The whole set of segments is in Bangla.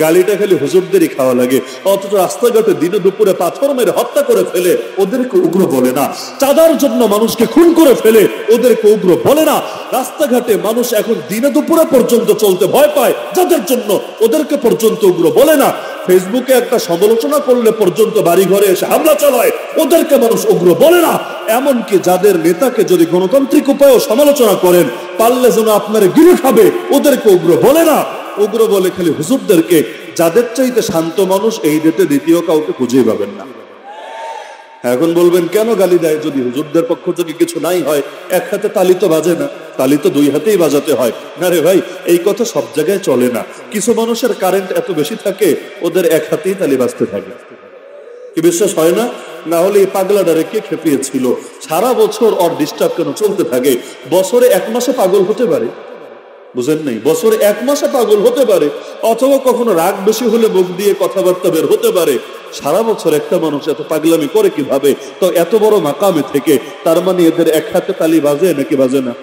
গালিটা খালি হুজুরদেরই খাওয়া লাগে, অথচ রাস্তাঘাটে দিনে দুপুরে পাথর মেরে হত্যা করে ফেলে ওদেরকে উগ্র বলে না। চাঁদার জন্য মানুষকে খুন করে ফেলে ওদেরকে উগ্র বলে না। রাস্তাঘাটে মানুষ এখন দিনে দুপুরে পর্যন্ত চলতে ভয় পায় যাদের জন্য, ওদেরকে পর্যন্ত উগ্র বলে না। ফেসবুকে একটা সমালোচনা করলে পর্যন্ত বাড়ি ঘরে এসে হামলা চালায়, ওদেরকে মানুষ উগ্র বলে না। এমনকি যাদের নেতাকে যদি গণতান্ত্রিক উপায়েও সমালোচনা করেন, পারলে যেন আপনার গিলে খাবে, ওদেরকে উগ্র বলে না। উগ্র বলে খালি হুজুরদেরকে। যাদের চাইতে শান্ত মানুষ এই দেশে দ্বিতীয় কাউকে খুঁজেই পাবেন না। এখন বলবেন কেন গালি দেয়? যদি হুজুরদের পক্ষ থেকে কিছু নাই হয়, এক হাতে তালি তো বাজে না, তালি তো দুই হাতেই বাজাতে হয়। না রে ভাই, এই কথা সব জায়গায় চলে না। কিছু মানুষের কারেন্ট এত বেশি থাকে, ওদের এক হাতেই তালি বাজতে থাকে। কি বিশ্বাস হয় না? না হলে এই পাগলাডারে কে খেপিয়েছিল? সারা বছর ওর ডিস্টার্ব কেন চলতে থাকে? বছরে এক মাসে পাগল হতে পারে, বুঝেন নাই? বছরে এক মাসে পাগল হতে পারে, অথবা কখনো রাগ বেশি হলে মুখ দিয়ে কথাবার্তা বের হতে পারে। সারা বছর একটা মানুষ এত পাগলামি করে কিভাবে? তো এত বড় মাকামে থেকে, তার মানে এদের এক হাতে তালি বাজে নাকি বাজে না?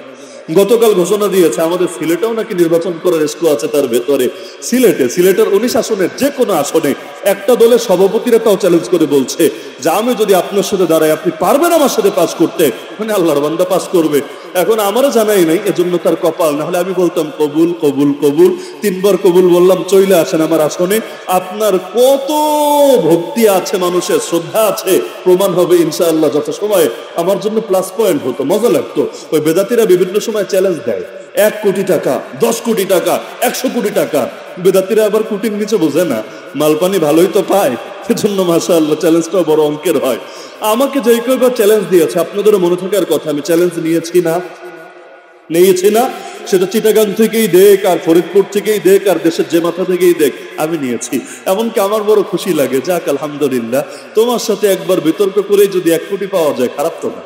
গতকাল ঘোষণা দিয়েছে আমাদের সিলেটেও নাকি নির্বাচন করার রেস্কো আছে তার ভেতরে। সিলেটের 19 আসনের যে কোনো আসনে একটা দলের সভাপতিরা তাও চ্যালেঞ্জ করে বলছে যে আমি যদি আপনার সাথে দাঁড়াই, আপনি পারবেন আমার সাথে পাস করতে? মানে আল্লাহর বান্দা পাস করবে। এখন আমারও জানাই নাই, এজন্য তার কপাল। না হলে আমি বলতাম কবুল কবুল কবুল, 3 বার কবুল বললাম, চলে আসেন আমার আসনে। আপনার কত ভক্তি আছে, মানুষের শ্রদ্ধা আছে, প্রমাণ হবে ইনশাআল্লাহ যত সময়। আমার জন্য প্লাস পয়েন্ট হতো, মজা লাগতো। ওই বেদাতিরা বিভিন্ন সময় চ্যালেঞ্জ দেয়, 1 কোটি টাকা, 10 কোটি টাকা, 100 কোটি টাকা। বেদাতিরা আবার কোটির নিচে বোঝে না, মালপানি ভালোই তো পায়, এজন্য মাশাআল্লাহ চ্যালেঞ্জটাও বড় অঙ্কের হয়। আমাকে যে কয়েকবার চ্যালেঞ্জ দিয়েছে, আপনাদেরও মনে থাকার কথা, আমি চ্যালেঞ্জ নিয়েছি না? সেটা চিটাগাং থেকেই দেখ, আর ফরিদপুর থেকেই দেখ, আর দেশের যে মাথা থেকেই দেখ, আমি নিয়েছি। এমনকি আমার বড় খুশি লাগে, যাক আলহামদুলিল্লাহ, তোমার সাথে একবার বিতর্ক করে যদি 1 কোটি পাওয়া যায়, খারাপ তো না।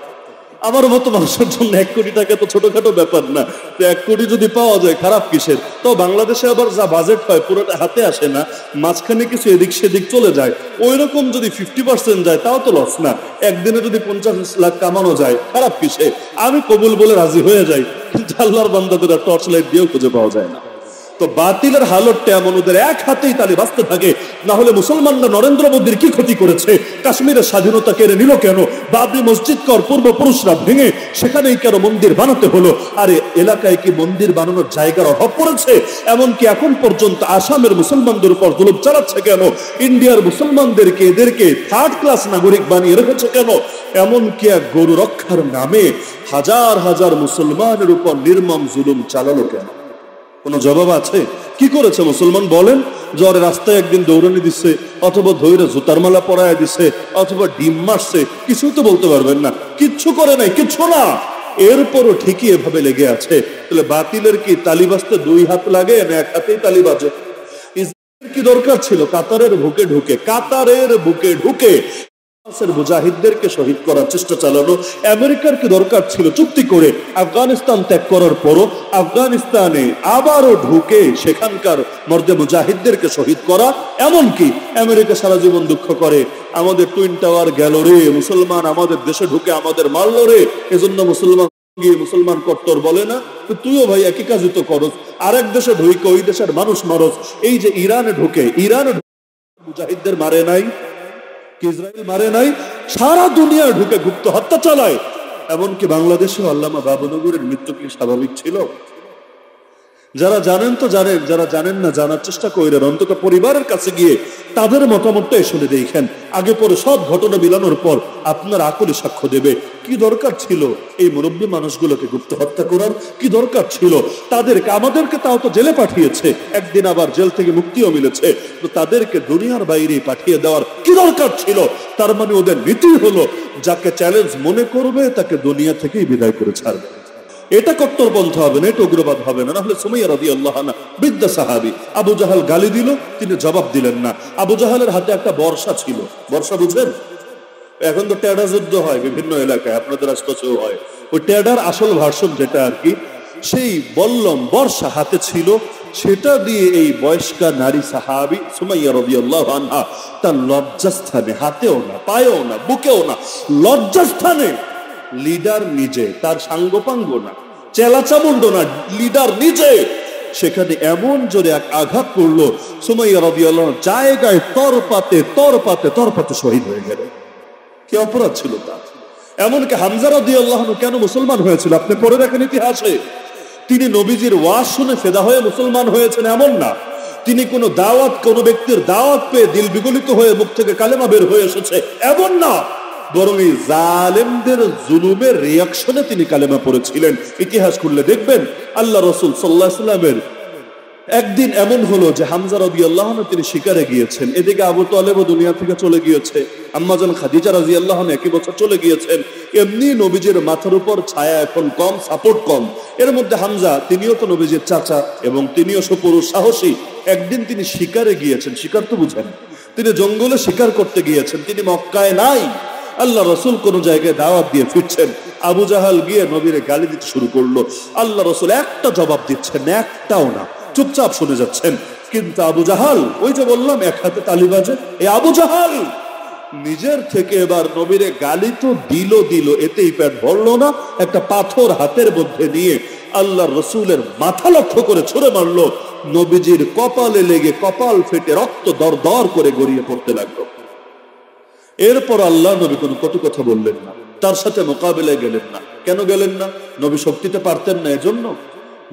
আমার মতো মানুষের জন্য 1 কোটি টাকা তো ছোটখাটো ব্যাপার না। তো 1 কোটি যদি পাওয়া যায়, খারাপ কিসের? তো বাংলাদেশে আবার যা বাজেট হয় পুরোটা হাতে আসে না, মাঝখানে কিছু এদিক সেদিক চলে যায়। ওই রকম যদি 50% যায়, তাও তো লস না। একদিনে যদি 50 লাখ কামানো যায়, খারাপ কিসে? আমি কবুল বলে রাজি হয়ে যাই, কিন্তু আল্লাহর বান্দাদের টর্চ লাইট দিয়েও খুঁজে পাওয়া যায় না। তো বাতিলের হালতটা এমন, ওদের এক হাতেই তালি বাজতে থাকে। না হলে মুসলমানরা নরেন্দ্র মোদীর কি ক্ষতি করেছে? কাশ্মীরের স্বাধীনতা কেড়ে নিল কেন? বাবরি মসজিদ কর পূর্বপুরুষরা ভেঙে সেখানেই কেন মন্দির বানাতে হলো? আরে এলাকায় কি মন্দির বানানোর জায়গার অভাব পড়েছে? এমনকি এখন পর্যন্ত আসামের মুসলমানদের উপর জুলুম চালাচ্ছে কেন? ইন্ডিয়ার মুসলমানদেরকে, এদেরকে 3rd ক্লাস নাগরিক বানিয়ে রেখেছে কেন? এমনকি এক গরু রক্ষার নামে হাজার হাজার মুসলমানের উপর নির্মম জুলুম চালালো কেন? কোন জবাব আছে? কি করেছে মুসলমান বলেন? জ্বরে রাস্তায় একদিন দৌড়ানি দিচ্ছে, অথবা ধৈর্য জুতার মালা পরায় দিচ্ছে, অথবা ডিম মারছে, কিছু তো বলতে পারবেন না। কিচ্ছু করে নাই, কিচ্ছু না। এরপরও ঠিকই এভাবে লেগে আছে। তাহলে বাতিলের কি তালি বাজতে 2 হাত লাগে না 1 হাতেই তালি বাজে? ইসরায়েলের কি দরকার ছিল কাতারের বুকে ঢুকে মুজাহিদদেরকে শহীদ করার চেষ্টা চালানো? আমেরিকার কি দরকার ছিল চুক্তি করে আফগানিস্তান ত্যাগ করার পরও আফগানিস্তানে আবারও ঢুকে সেখানকার মর্দে মুজাহিদদেরকে শহীদ করা? এমনকি আমেরিকা সারা জীবন দুঃখ করে, আমাদের টুইন টাওয়ার গেল রে, মুসলমান আমাদের দেশে ঢুকে আমাদের মারল রে, এজন্য মুসলমান কট্টর বলে না? তুইও ভাই একই কাজই তো করস, আরেক দেশে ঢুকে ওই দেশের মানুষ মারস। এই যে ইরানে ঢুকে মুজাহিদদের মারে নাই? ইসরায়েল মারে নাই? সারা দুনিয়া ঢুকে গুপ্ত হত্যা চালায়। এমনকি বাংলাদেশে আল্লামা বাবুনগরের মৃত্যু কি স্বাভাবিক ছিল? যারা জানেন তো জানেন, যারা জানেন না জানার চেষ্টা করেন, অন্তত পরিবারের কাছে গিয়ে তাদের মতামতটাই শুনে দেখেন। আগে পরে সব ঘটনা মিলানোর পর আপনার আকলি সাক্ষ্য দেবে। কি দরকার ছিল এই মুরব্বী মানুষগুলোকে গুপ্ত হত্যা করার? কি দরকার ছিল তাদেরকে? আমাদেরকে তাও তো জেলে পাঠিয়েছে, একদিন আবার জেল থেকে মুক্তিও মিলেছে, তো তাদেরকে দুনিয়ার বাইরে পাঠিয়ে দেওয়ার কি দরকার ছিল? তার মানে ওদের নীতি হলো, যাকে চ্যালেঞ্জ মনে করবে তাকে দুনিয়া থেকেই বিদায় করে ছাড়বে। এটা কট্টরপন্থা হবে না, এটা উগ্রবাদ হবে না। নাহলে সুমাইয়া রাদিয়াল্লাহু আনহা বৃদ্ধ সাহাবী, আবু জাহাল গালি দিল, তিনি জবাব দিলেন না। আবু জাহালের হাতে একটা বর্ষা ছিল, বর্ষা বুঝেন? এখন তো টেডা যুদ্ধ হয় বিভিন্ন এলাকায়, আপনাদের আশপাশেও হয়। ওই টেডার আসল ভার্সন যেটা আর কি, সেই বল্লম বর্ষা হাতে ছিল, সেটা দিয়ে এই বয়স্কা নারী সাহাবী সুমাইয়া রাদিয়াল্লাহু আনহা তার লজ্জাস্থানে, হাতেও না, পায়েও না, বুকেও না, লজ্জাস্থানে, লিডার নিজে, তার সাঙ্গপাঙ্গ না, চেলাচামুন্ড না, লিডার নিজে সেখানে এমন জোরে এক আঘাত করলো, সুমাইয়া রাদিয়াল্লাহু আনহা জায়গায় তরপাতে শহীদ হয়ে গেল। কি অপরাধ ছিল তার! এমনকি হামজা রাদিয়াল্লাহু আনহু কেন মুসলমান হয়েছিল আপনি পড়ে দেখেন ইতিহাসে। তিনি নবীজির ওয়াজ শুনে ফেদা হয়ে মুসলমান হয়েছেন এমন না, তিনি কোনো ব্যক্তির দাওয়াত পেয়ে দিল বিগলিত হয়ে মুখ থেকে কালেমা বের হয়ে এসেছে এমন না, বরং এই জালেমদের জুলুমের রিয়াকশনে তিনি কালেমা পড়েছিলেন। ইতিহাস খুললে দেখবেন আল্লাহ রাসূল সাল্লাল্লাহু আলাইহি ওয়াসাল্লামের একদিন এমন হলো যে হামজা রাদিয়াল্লাহু আনহু তিনি শিকারে গিয়েছেন, এদিকে আবু তালেবও দুনিয়া থেকে চলে গিয়েছে, আম্মাজান খাদিজা রাদিয়াল্লাহু আনহা একই বছর চলে গিয়েছেন। এমনি নবীজির মাথার উপর ছায়া এখন কম, সাপোর্ট কম। এর মধ্যে হামজা তিনিও তো নবীজির চাচা এবং তিনিও সুপুরুষ সাহসী। একদিন তিনি শিকারে গিয়েছেন, শিকার তো বুঝেন, তিনি জঙ্গলে শিকার করতে গিয়েছেন, তিনি মক্কায় নাই। আল্লাহ রাসূল কোন জায়গায় দাওয়াত দিয়ে ফিরছেন, আবু জাহাল গিয়ে নবীর গালি দিতে শুরু করলো। আল্লাহ রাসূল একটা জবাব দিচ্ছেন, একটাও না, চুপচাপ শুনে যাচ্ছেন। কিন্তু আবু জাহাল, ওই যে বললাম এক হাতে তালি বাজে, এই আবু জাহাল নিজের থেকে এবার নবীরে গালি তো দিল, এতেই পেট ভরলো না, একটা পাথর হাতের মধ্যে নিয়ে আল্লাহর রাসূলের মাথা লক্ষ্য করে ছুঁড়ে মারলো। নবীজির কপালে লেগে কপাল ফেটে রক্ত দরদর করে গড়িয়ে পড়তে লাগলো। এরপর আল্লাহ নবী কোনো কটু কথা বললেন না, তার সাথে মোকাবেলায় গেলেন না। কেন গেলেন না? নবী শক্তিতে পারতেন না এজন্য?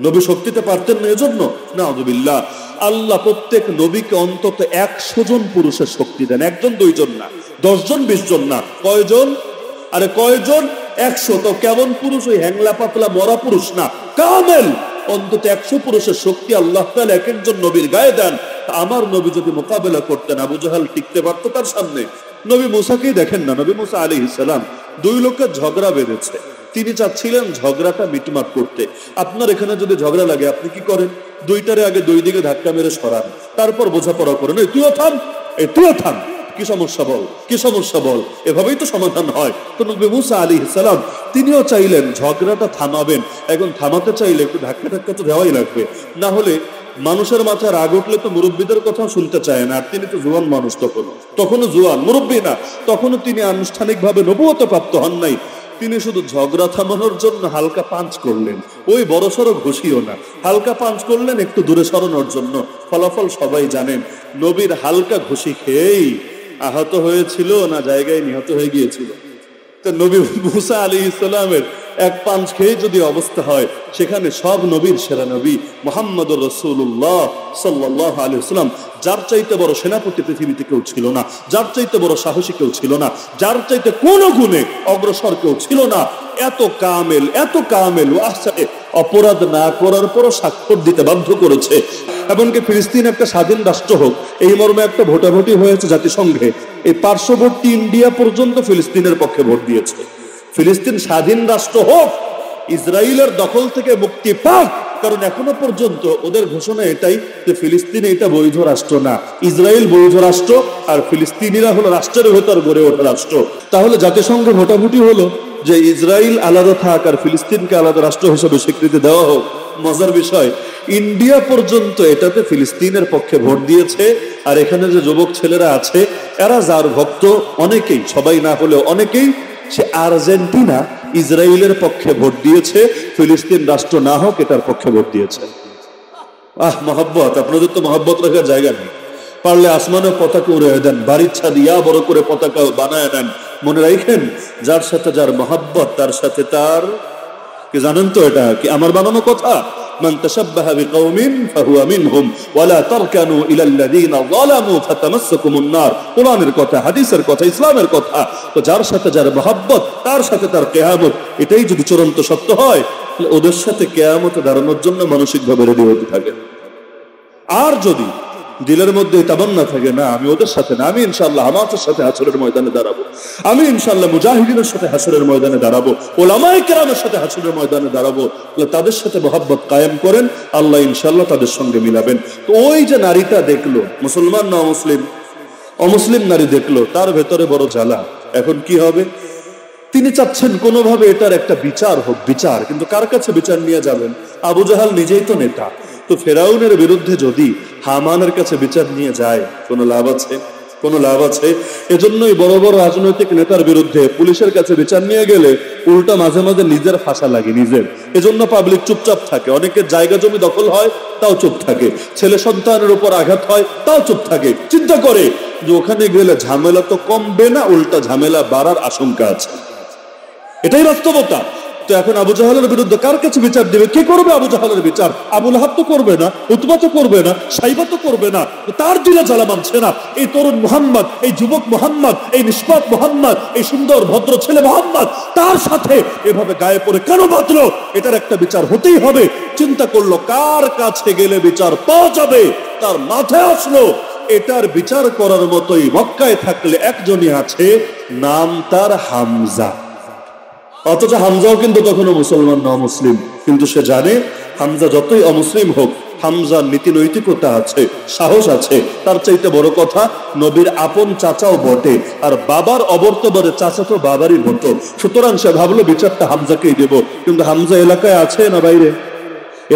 নবী শক্তিতে পারতেন না এজন্য? নাউযুবিল্লাহ। আল্লাহ প্রত্যেক নবীকে অন্তত 100 জন পুরুষের শক্তি দেন, একজন দুইজন না, 10 জন 20 জন না। কয়জন? আরে কয়জন? 100। তো কেমন পুরুষ? ওই হ্যাংলা পাতলা মরা পুরুষ না, কামেল। অন্তত 100 পুরুষের শক্তি আল্লাহ তাআলা এক একজন নবীর গায়ে দেন। আমার নবী যদি মোকাবেলা করতেন, আবু জাহাল টিকতে পারত তার সামনে? নবী মুসাকেই দেখেন না, নবী মুসা আলাইহিস সালাম 2 লোকের ঝগড়া বেঁধেছে, তিনি চাচ্ছিলেন ঝগড়াটা মিটমাট করতে। আপনার এখানে যদি ঝগড়া লাগে আপনি কি করেন? দুইটারে আগে দুই দিকে ধাক্কা মেরে সরান, তারপর বোঝাপড়া করেন, এই তুইও থাম, এই তুইও থাম, কি সমস্যা বল, কি সমস্যা বল, এভাবেই তো সমাধান হয়। তো নবী মুসা আলাইহিস সালাম তিনিও চাইলেন ঝগড়াটা থামাবেন। এখন থামাতে চাইলে একটু ধাক্কা তো দেওয়াই লাগবে, না হলে মানুষের মাথায় রাগ উঠলে তো মুরব্বীদের কথা শুনতে চায় না। আর তিনি তো জোয়ান মানুষ, তখনও জোয়ান, মুরব্বী না, তখনও তিনি আনুষ্ঠানিকভাবে নবুয়ত প্রাপ্ত হন নাই। তিনি শুধু ঝগড়া থামানোর জন্য হালকা পাঞ্চ করলেন, ওই বড়সড় ঘুষিও না, হালকা পাঞ্চ করলেন একটু দূরে সরানোর জন্য। ফলাফল সবাই জানেন, নবীর হালকা ঘুষি খেয়েই আহত হয়েছিল না জায়গায় নিহত হয়ে গিয়েছিল। তো নবী মুসা আলাইহিস সালামের এক পাঞ্চ খেয়ে যদি অবস্থা হয়, সেখানে সব নবীর সেরা নবী মুহাম্মদুর রাসূলুল্লাহ সাল্লাল্লাহু আলাইহি ওয়াসাল্লাম, যার চাইতে বড় সেনাপতি পৃথিবীতে কেউ ছিল না, যার চাইতে বড় সাহসী কেউ ছিল না, যার চাইতে কোনো গুণে অগ্রসর কেউ ছিল না, এত কামেল ওয়াহসানে অপরাধ না করার পরও স্বাক্ষর দিতে বাধ্য করেছে। এমনকি ফিলিস্তিন একটা স্বাধীন রাষ্ট্র হোক, এই মর্মে একটা ভোটাভুটি হয়েছে জাতিসংঘে, এই পার্শ্ববর্তী ইন্ডিয়া পর্যন্ত ফিলিস্তিনের পক্ষে ভোট দিয়েছে। ফিলিস্তিন স্বাধীন রাষ্ট্র হোক, ইসরায়েলের দখল থেকে মুক্তি পাক, কারণ এখনো পর্যন্ত ওদের ঘোষণা এটাই যে ফিলিস্তিন এটা বৈধ রাষ্ট্র না, ইসরায়েল বৈধ রাষ্ট্র, আর ফিলিস্তিনিরা হলো রাষ্ট্রের ভেতর গড়ে ওঠা রাষ্ট্র। তাহলে জাতিসংঘে ভোটাভুটি হলো যে ইসরায়েল আলাদা থাক আর ফিলিস্তিনকে আলাদা রাষ্ট্র হিসেবে স্বীকৃতি দেওয়া হোক। মজার বিষয়, ইন্ডিয়া পর্যন্ত এটাতে ফিলিস্তিনের পক্ষে ভোট দিয়েছে। আর এখানে যে যুবক ছেলেরা আছে, এরা যার ভক্ত, অনেকেই, সবাই না হলেও অনেকেই, সে আর্জেন্টিনা ইসরায়েলের পক্ষে ভোট দিয়েছে, ফিলিস্তিন রাষ্ট্র না হোক এটার পক্ষে ভোট দিয়েছে। মহব্বত, আপনাদের তো মহব্বত রাখার জায়গা নেই। পারলে আসমানে পতাকা উড়ে দেন, বাড়ির ছাদ ইয়া বড় করে পতাকা বানায় নেন। মনে রাখেন, যার সাথে যার মহব্বত তার সাথে তার, কি জানেন তো এটা কি আমার বানানো কথা? মান তাশাব্বাহা বিকাওমিন ফাহুয়া মিনহুম ওয়ালা তারকানু ইলাল্লাযীনা যালামু ফাতামাসসাকুমুন নার। কোরআনের কথা, হাদিসের কথা, ইসলামের কথা। তো যার সাথে যার মহব্বত তার সাথে তার কিয়ামত, এটাই যদি চূড়ান্ত সত্য হয়, তাহলে ওদের সাথে কিয়ামতে দাঁড়ানোর জন্য মানসিকভাবে রেডি হতে থাকে। আর যদি দিলের মধ্যে তামান্না থাকে, না আমি ওদের সাথে না, আমি ইনশাআল্লাহ হামাসের সাথে হাসরের ময়দানে দাঁড়াবো, আমি ইনশাআল্লাহ মুজাহিদিনের সাথে হাসরের ময়দানে দাঁড়াবো, ওলামায়ে কেরামের সাথে হাসরের ময়দানে দাঁড়াবো, তাদের সাথে মহব্বত কায়েম করেন, আল্লাহ ইনশাআল্লাহ তাদের সঙ্গে মিলাবেন। তো ওই যে নারীটা দেখলো, মুসলমান না অমুসলিম, অমুসলিম নারী দেখলো, তার ভেতরে বড় জ্বালা। এখন কি হবে? তিনি চাচ্ছেন কোনোভাবে এটার একটা বিচার হোক, বিচার, কিন্তু কার কাছে বিচার নিয়ে যাবেন? আবু জাহাল নিজেই তো নেতা, তো ফেরাউনের বিরুদ্ধে যদি হামানের কাছে বিচার নিয়ে যায় কোনো লাভ আছে? কোনো লাভ আছে? এজন্যই বড় বড় রাজনৈতিক নেতার বিরুদ্ধে পুলিশের কাছে বিচার নিয়ে গেলে উল্টা মাঝে মাঝে নিজের ফাঁসা লাগে নিজের। এজন্য পাবলিক চুপচাপ থাকে। অনেকের জায়গা জমি দখল হয়, তাও চুপ থাকে। ছেলে সন্তানের উপর আঘাত হয়, তাও চুপ থাকে। চিন্তা করে যে ওখানে গেলে ঝামেলা তো কমবে না, উল্টা ঝামেলা বাড়ার আশঙ্কা আছে। এটাই বাস্তবতা। তো এখন আবু জাহালের বিরুদ্ধে কার কাছে বিচার দেবে? কে করবে আবু জাহালের বিচার? আবু লাহাব তো করবে না, উতবা তো করবে না, সাইবা তো করবে না। তার দিলে জ্বালা মানছে না। এই তরুণ মোহাম্মদ, এই যুবক মোহাম্মদ, এই নিষ্পাপ মোহাম্মদ, এই সুন্দর ভদ্র ছেলে মোহাম্মদ তার সাথে এভাবে গায়ে পড়ে কেন বাঁধলো? এটার একটা বিচার হতেই হবে। চিন্তা করলো কার কাছে গেলে বিচার পাওয়া যাবে। তার মাথায় আসলো এটার বিচার করার মতোই মক্কায় থাকলে একজনই আছে, নাম তার হামজা। অথচ হামজাও কিন্তু তখনও মুসলমান না, মুসলিম। কিন্তু সে জানে হামজা যতই অমুসলিম হোক, হামজার নীতি নৈতিকতা আছে, সাহস আছে। তার চাইতে বড় কথা, নবীর আপন চাচাও বটে, আর বাবার অবর্তমানে চাচা তো বাবারই মতো। সুতরাং সে ভাবলো বিচারটা হামজাকেই দেব। কিন্তু হামজা এলাকায় আছে না বাইরে?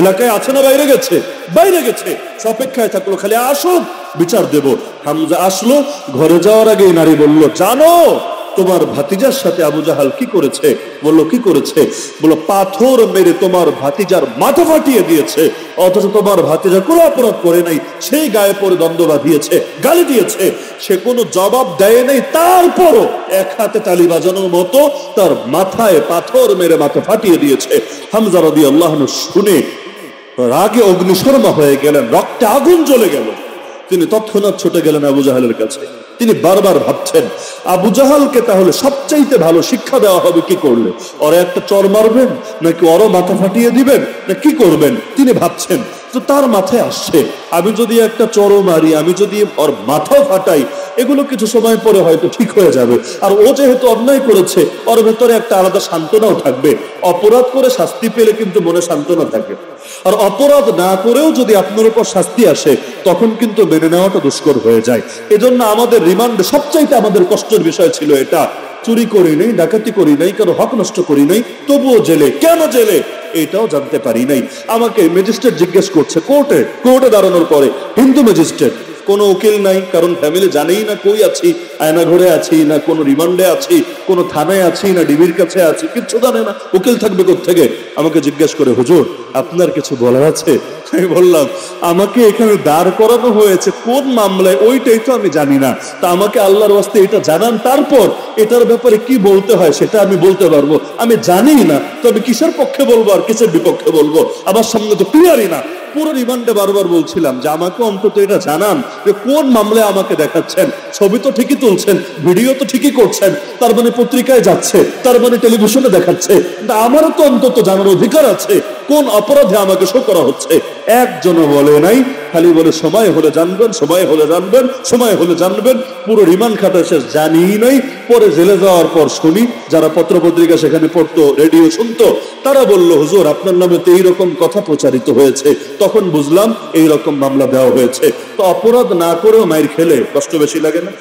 এলাকায় আছে না বাইরে গেছে? বাইরে গেছে। অপেক্ষায় থাকলো খালি আসুক, বিচার দেব। হামজা আসলো। ঘরে যাওয়ার আগেই নারী বলল, জানো তোমার ভাতিজার সাথে আবু জাহাল কি করেছে? বললো কি করেছে? বললো পাথর মেরে তোমার ভাতিজার মাথা ফাটিয়ে দিয়েছে। অথচ তোমার ভাতিজা কোনো অপরাধ করে নাই, সেই গায়ে পড়ে দ্বন্দ্ব বাঁধিয়েছে, গালি দিয়েছে, সে কোনো জবাব দেয় নাই। তারপরও এক হাতে তালি বাজানোর মতো তার মাথায় পাথর মেরে মাথা ফাটিয়ে দিয়েছে। হামজা রাদিয়াল্লাহু আনহু শুনে রাগে অগ্নিশর্মা হয়ে গেলেন, রক্তে আগুন জ্বলে গেল। তিনি তৎক্ষণাৎ ছুটে গেলেন আবু জাহালের কাছে। তিনি বারবার ভাবছেন আবু জাহালকে তাহলে সবচাইতে ভালো শিক্ষা দেওয়া হবে কি করলে? ওরা একটা চর মারবেন, নাকি ওরও মাথা ফাটিয়ে দিবেন, না কি করবেন? তিনি ভাবছেন। তো তার মাথায় আসছে আমি যদি একটা চরও মারি, আমি যদি ওর মাথাও ফাটাই, এগুলো কিছু সময় পরে হয়তো ঠিক হয়ে যাবে। আর ও যেহেতু অন্যায় করেছে, ওর ভেতরে একটা আলাদা সান্ত্বনাও থাকবে। অপরাধ করে শাস্তি পেলে কিন্তু মনে সান্ত্বনা থাকে, আর অপরাধ না করেও যদি আপনার উপর শাস্তি আসে তখন কিন্তু মেনে নেওয়াটা দুষ্কর হয়ে যায়। এজন্য আমাদের রিমান্ডে সবচাইতে আমাদের কষ্টের বিষয় ছিল এটা। চুরি করি নাই, ডাকাতি করি নাই, কারো হক নষ্ট করি নাই, তবুও জেলে। কেন জেলে এটাও জানতে পারি নাই। আমাকে ম্যাজিস্ট্রেট জিজ্ঞেস করছে কোর্টে দাঁড়ানোর পরে, হিন্দু ম্যাজিস্ট্রেট, কোনো উকিল নাই, কারণ ফ্যামিলি জানেই না কই আছি, আয়না ঘরে আছি না কোনো রিমান্ডে আছি, কোনো থানায় আছি না ডিবির কাছে আছি, কিচ্ছু জানে না। উকিল থাকবে কোত্থেকে? আমাকে জিজ্ঞেস করে, হুজুর আপনার কিছু বলার আছে? আমি বললাম আমাকে এখানে দাঁড় করানো হয়েছে কোন মামলায় ওইটাই তো আমি জানি না। তা আমাকে আল্লাহর ওয়াস্তে এটা জানান, তারপর এটার ব্যাপারে কি বলতে হয় সেটা আমি বলতে পারবো। আমি জানি না তো আমি কিসের পক্ষে বলবো আর কিসের বিপক্ষে বলবো? আমার সামনে তো ক্লিয়ারই না। পুরো রিমান্ডে বারবার বলছিলাম যে আমাকে অন্তত এটা জানান যে কোন মামলায় আমাকে দেখাচ্ছেন। ছবি তো ঠিকই তুলছেন, ভিডিও তো ঠিকই করছেন, তার মানে পত্রিকায় যাচ্ছে, তার মানে টেলিভিশনে দেখাচ্ছে, কিন্তু আমারও তো অন্তত জানার অধিকার আছে কোন অপরাধে আমাকে শো করা হচ্ছে। একজনও বলে নাই, খালি বলে সময় হলে জানবেন, সময় হলে জানবেন, সময় হলে জানবেন। পুরো রিমান্ড খাটা শেষ, জানি নাই। পরে জেলে যাওয়ার পর শুনি, যারা পত্রপত্রিকা সেখানে পড়তো, রেডিও শুনতো, তারা বললো হুজুর আপনার নামে তো এইরকম কথা প্রচারিত হয়েছে। তখন বুঝলাম এইরকম মামলা দেওয়া হয়েছে। তো অপরাধ না করেও মাইর খেলে কষ্ট বেশি লাগে না?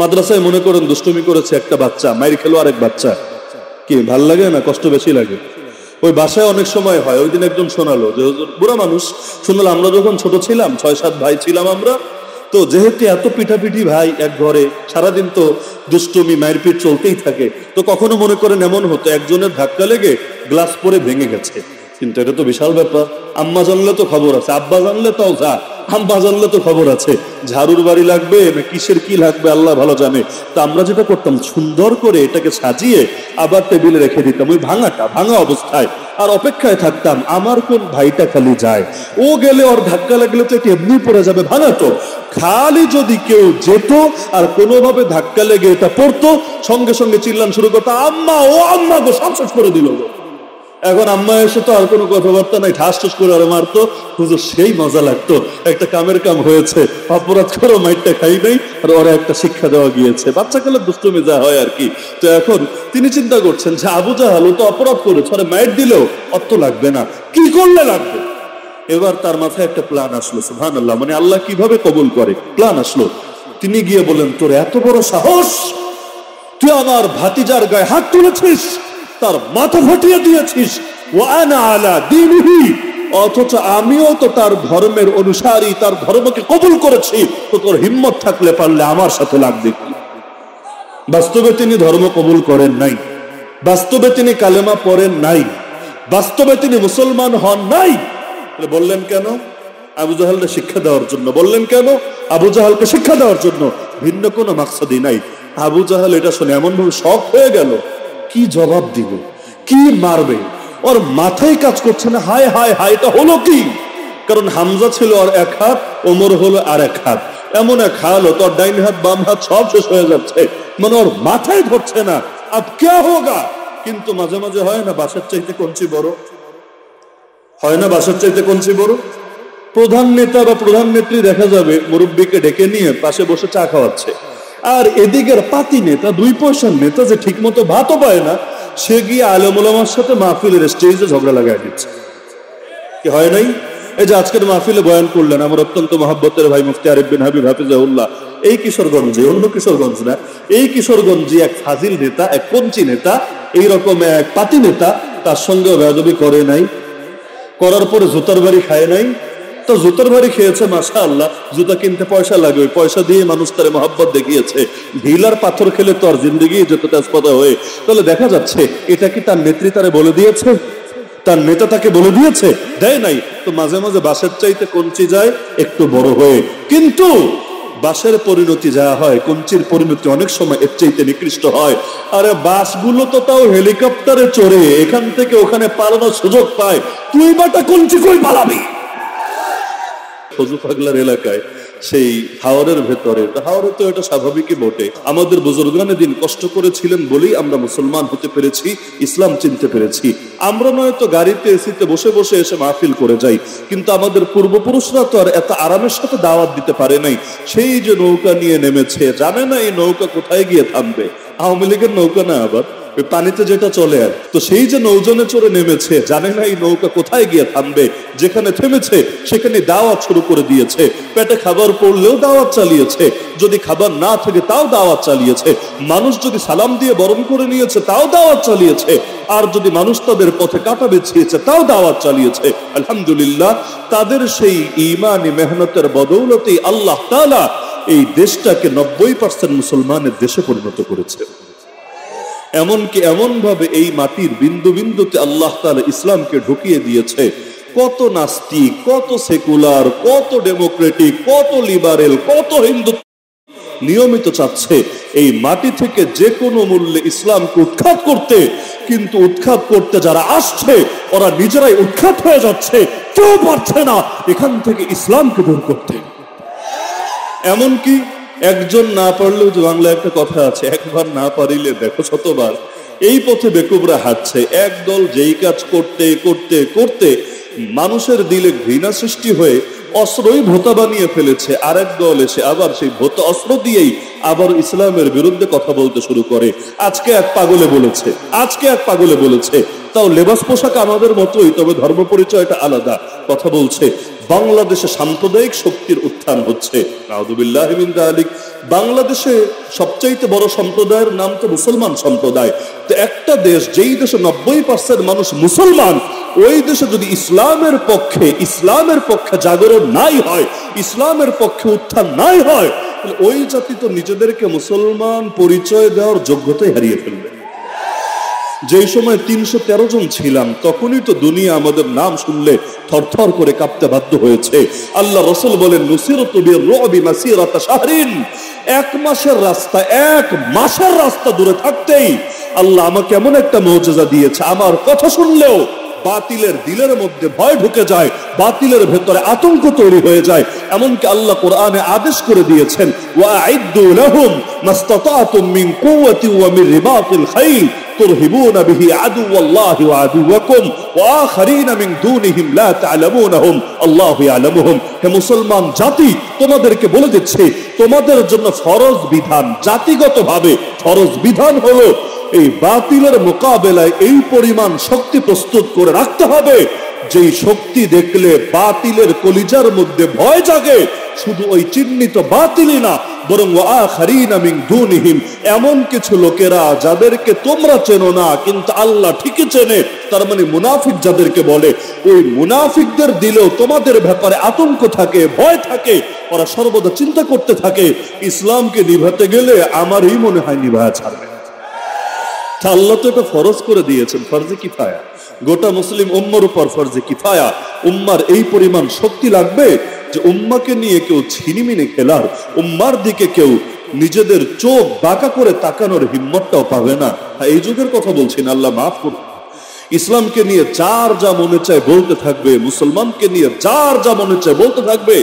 মাদ্রাসায় মনে করেন দুষ্টুমি করেছে একটা বাচ্চা, মাইর খেলো আরেক বাচ্চা, কি ভাল লাগে না? কষ্ট বেশি লাগে। ওই বাসায় অনেক সময় হয়। ওই দিন একজন শোনালো যে বুড়া মানুষ শুনলো, আমরা যখন ছোট ছিলাম 6-7 ভাই ছিলাম আমরা, তো যেহেতু এত পিঠাপিঠি ভাই এক ঘরে, সারাদিন তো দুষ্টুমি মারপিট চলতেই থাকে। তো কখনো মনে করেন এমন হতো একজনের ধাক্কা লেগে গ্লাস পরে ভেঙে গেছে, কিন্তু এটা তো বিশাল ব্যাপার। আম্মা জানলে তো খবর আছে, আব্বা জানলে তাও যা, আম্মা জানলে তো খবর আছে। ঝাড়ুর বাড়ি লাগবে না কিসের কি লাগবে আল্লাহ ভালো জানে। তা আমরা যেটা করতাম, সুন্দর করে এটাকে সাজিয়ে আবার টেবিলে রেখে দিতাম ওই ভাঙা অবস্থায়, আর অপেক্ষায় থাকতাম আমার কোন ভাইটা খালি যায়। ও গেলে ওর ধাক্কা লাগলে তো এটা এমনি পড়ে যাবে, ভাঙা তো। খালি যদি কেউ যেত আর কোনোভাবে ধাক্কা লেগে এটা পড়তো, সঙ্গে সঙ্গে চিল্লান শুরু করতো, আম্মা ও আম্মা গো, সব শেষ করে দিল গো। এখন আম্মা এসে তো আর কোনো কথাবার্তা নাই, ঠাস ঠাস করে আরে মারতো। হুজুর সেই মজা লাগতো, একটা কামের কাম হয়েছে, অপরাধ করে মাইরটা খাই নাই, আর ওরা একটা শিক্ষা দেওয়া গিয়েছে। বাচ্চাকালের দুষ্টুমি যা হয় আর কি। তো এখন তিনি চিন্তা করছেন যে আবু জাহাল তো অপরাধ করেছে, আরে মাইর দিলেও অত লাগবে না, কি করলে লাগবে। এবার তার মাথায় একটা প্ল্যান আসলো, সুবহানাল্লাহ, মানে আল্লাহ কিভাবে কবুল করে, প্ল্যান আসলো। তিনি গিয়ে বলেন, তোর এত বড় সাহস, তুই আমার ভাতিজার গায়ে হাত তুলেছিস, তার মাথা ফাটিয়ে দিয়েছিস, ওয়া আনা আলা দীনিহি, অথচ আমিও তো তার ধর্মের অনুসারী, তার ধর্মকে কবুল করেছি, তো তোর হিম্মত থাকলে পারলে আমার সাথে লাগবে কি? বাস্তবে তিনি ধর্ম কবুল করেন নাই, বাস্তবে তিনি কালেমা পড়েন নাই, বাস্তবে তিনি মুসলমান হন নাই। বললেন কেন? আবু জাহালকে শিক্ষা দেওয়ার জন্য। বললেন কেন? আবু জাহালকে শিক্ষা দেওয়ার জন্য, ভিন্ন কোনো মাকসাদই নাই। আবু জাহাল এটা শুনে এমন ভাবে শক হয়ে গেল, কি জবাব দিবে, কি মারবে, ওর মাথায় কাজ করছে না। হায় হায় হায়, এটা হলো কি? কারণ হামজা ছিল আর এক হাত, ওমর হলো আর এক হাত, এমন এক হাল তোর ডাইন হাত বাম হাত সব শেষ হয়ে যাচ্ছে, মানে ওর মাথায় ধরছে না। আব ক্যা হোগা? কিন্তু মাঝে মাঝে হয় না বাসার চাইতে কঞ্চি বড়, হয় না বাসার চাইতে কঞ্চি বড়? প্রধান নেতা বা প্রধান নেত্রী দেখা যাবে মুরব্বীকে ডেকে নিয়ে পাশে বসে চা খাওয়াচ্ছে, আর এদিকের পাতি নেতা, 2 পয়সার নেতা যে ঠিক মতো ভাতও পায় না, সে গিয়ে আলেম ওলামার সাথে মাহফিলের স্টেজে ঝগড়া লাগাই দিচ্ছে। কি হয় নাই? এই যে আজকের মাহফিলে বয়ান করলেন আমার অত্যন্ত মহব্বতের ভাই মুফতি আরিফ বিন হাবিব হাফিজাহুল্লাহ, এই কিশোরগঞ্জে, অন্য কিশোরগঞ্জ না, এই কিশোরগঞ্জে এক ফাজিল নেতা, এক কঞ্চি নেতা, এইরকম এক পাতি নেতা, তার সঙ্গে বেয়াদবি করে নাই, করার পরে জুতার বাড়ি খায় নাই। তো জুতার বাড়ি খেয়েছে, মাশাআল্লাহ, জুতা কিনতে পয়সা লাগে, ওই পয়সা দিয়ে মানুষ তার মহব্বত দেখিয়েছে। ঢিলার পাথর খেলে তো আর জিন্দগি যেত তেজপাতা হয়ে। তাহলে দেখা যাচ্ছে এটা কি তার নেত্রী তারে বলে দিয়েছে, তার নেতা তাকে বলে দিয়েছে? দেয় নাই। তো মাঝে মাঝে বাসের চাইতে কঞ্চি যায় একটু বড় হয়ে, কিন্তু বাসের পরিণতি যা হয়, কঞ্চির পরিণতি অনেক সময় এর চাইতে নিকৃষ্ট হয়। আরে বাসগুলো তো তাও হেলিকপ্টারে চড়ে এখান থেকে ওখানে পালানোর সুযোগ পায়, তুই বাটা কঞ্চি কই পালাবি? ফজু পাগলার এলাকায় সেই হাওরের ভেতরে, হাওরে তো এটা স্বাভাবিকই বটে। আমাদের বুজুর্গানে দিন কষ্ট করেছিলেন বলেই আমরা মুসলমান হতে পেরেছি, ইসলাম চিনতে পেরেছি। আমরা নয়তো গাড়িতে এসিতে বসে বসে এসে মাহফিল করে যাই, কিন্তু আমাদের পূর্বপুরুষরা তো আর এত আরামের সাথে দাওয়াত দিতে পারে নাই। সেই যে নৌকা নিয়ে নেমেছে, জানে না এই নৌকা কোথায় গিয়ে থামবে। আওয়ামী লীগের নৌকা না আবার, ওই পানিতে যেটা চলে, আর তো সেই যে নৌজনে চড়ে নেমেছে, জানে না এই নৌকা কোথায় গিয়ে থামবে। যেখানে থেমেছে সেখানে দাওয়াত শুরু করে দিয়েছে, পেটে খাবার পড়লেও দাওয়াত চালিয়েছে, যদি খাবার না থাকে তাও দাওয়াত চালিয়েছে, মানুষ যদি সালাম দিয়ে বরণ করে নিয়েছে তাও দাওয়াত চালিয়েছে, আর যদি মানুষ তাদের পথে কাঁটা বিছিয়েছে তাও দাওয়াত চালিয়েছে। আলহামদুলিল্লাহ, তাদের সেই ঈমানি মেহনতের বদৌলতে আল্লাহ তাআলা এই দেশটাকে 90% মুসলমানের দেশে পরিণত করেছে। এমনকি এমন ভাবে এই মাটির বিন্দু বিন্দুতে আল্লাহ তাআলা ইসলামকে ঢুকিয়ে দিয়েছে। কত নাস্তিক, কত সেকুলার, কত ডেমোক্রেটিক, কত লিবারেল, কত হিন্দু নিয়মিত চাচ্ছে এই মাটি থেকে যে কোনো মূল্যে ইসলামকে উৎখাত করতে, কিন্তু উৎখাত করতে যারা আসছে ওরা নিজেরাই উৎখাত হয়ে যাচ্ছে, কেউ পারছে না এখান থেকে ইসলামকে দূর করতে। এমনকি একজন না পারলেও, যে বাংলায় একটা কথা আছে, একবার না পারিলে দেখো শতবার। এই পথে বেকুবরা হাঁটছে। একদল যেই কাজ করতে করতে করতে মানুষের দিলে ঘৃণা সৃষ্টি হয়ে অস্ত্রই ভোতা বানিয়ে ফেলেছে, আরেক দল এসে আবার সেই ভোতা অস্ত্র দিয়েই আবার ইসলামের বিরুদ্ধে কথা বলতে শুরু করে। আজকে এক পাগলে বলেছে, আজকে এক পাগলে বলেছে, তাও লেবাস পোশাক আমাদের মতোই, তবে ধর্ম পরিচয়টা আলাদা। কথা বলছে বাংলাদেশে সাম্প্রদায়িক শক্তির উত্থান হচ্ছে। নাউযুবিল্লাহি মিন যালিক। বাংলাদেশে সবচাইতে বড় সম্প্রদায়ের নাম তো মুসলমান সম্প্রদায়। তো একটা দেশ, যেই দেশে 90% মানুষ মুসলমান, ওই দেশে যদি ইসলামের পক্ষে জাগরণ নাই হয়, ইসলামের পক্ষে উত্থান নাই হয়, তাহলে ওই জাতি তো নিজেদেরকে মুসলমান পরিচয় দেওয়ার যোগ্যতাই হারিয়ে ফেলবে। যেই সময় 313 জন ছিলাম, তখনই তো দুনিয়া আমাদের নাম শুনলে থরথর করে কাঁপতে বাধ্য হয়েছে। আল্লাহ রাসূল বলেন, নুসিরতু বির-রু'বি মাসিরাতা শাহরিন, 1 মাসের রাস্তা, 1 মাসের রাস্তা দূরে থাকতেই আল্লাহ আমাকে এমন একটা মুজিজা দিয়েছে, আমার কথা শুনলেও বাতিলের দিলের মধ্যে ভয় ঢুকে যায়, বাতিলের ভেতরে আতঙ্ক তৈরি হয়ে যায়। এমনকি আল্লাহ কোরআনে আদেশ করে দিয়েছেন, ওয়া'আইদ্দু লাহুম মাসতাতা'তুম মিন কুওয়াতি ওয়া মিন রিবাতিল খাইল তুরহিবুনা বিহি আদুওয়াল্লাহি ওয়া আদুওয়াকুম ওয়া আখারিনা মিন দুনিহিম লা তা'লামুনাহুম আল্লাহু ইয়া'লামুহুম। হে মুসলমান জাতি, তোমাদেরকে বলে দিচ্ছি, তোমাদের জন্য ফরজ বিধান, জাতিগতভাবে ফরজ বিধান হলো এই বাতিলের মোকাবেলায় এই পরিমাণ শক্তি প্রস্তুত করে রাখতে হবে, যেই শক্তি দেখলে বাতিলের কলিজার মধ্যে ভয় জাগে। শুধু ওই চিহ্নিত বাতিলই না, বরং আখারিনা মিন দুনিহিম, এমন কিছু লোকেরা যাদেরকে তোমরা চেনো না কিন্তু আল্লাহ ঠিকই চেনে, তার মানে মুনাফিক যাদেরকে বলে, ওই মুনাফিকদের দিলেও তোমাদের ব্যাপারে আতঙ্ক থাকে, ভয় থাকে। ওরা সর্বদা চিন্তা করতে থাকে ইসলামকে নিভাতে গেলে আমারই মনে হয় নিভায়া ছাড়বে। আল্লাহ তো এটা ফরজ করে দিয়েছেন, ফরজে কিফায়া, গোটা মুসলিম উম্মার উপর ফরজে কিফায়া। উম্মার এই পরিমাণ শক্তি লাগবে যে উম্মাকে নিয়ে কেউ ছিনিমিনি খেলার, উম্মার দিকে কেউ নিজেদের চোখ বাঁকা করে তাকানোর হিম্মতটাও পাবে না। এই যুগের কথা বলছি না, আল্লাহ মাফ করুন। ইসলামকে নিয়ে যার যা মনে চায় বলতে থাকবে, মুসলমানকে নিয়ে যার যা মনে চায় বলতে থাকবে।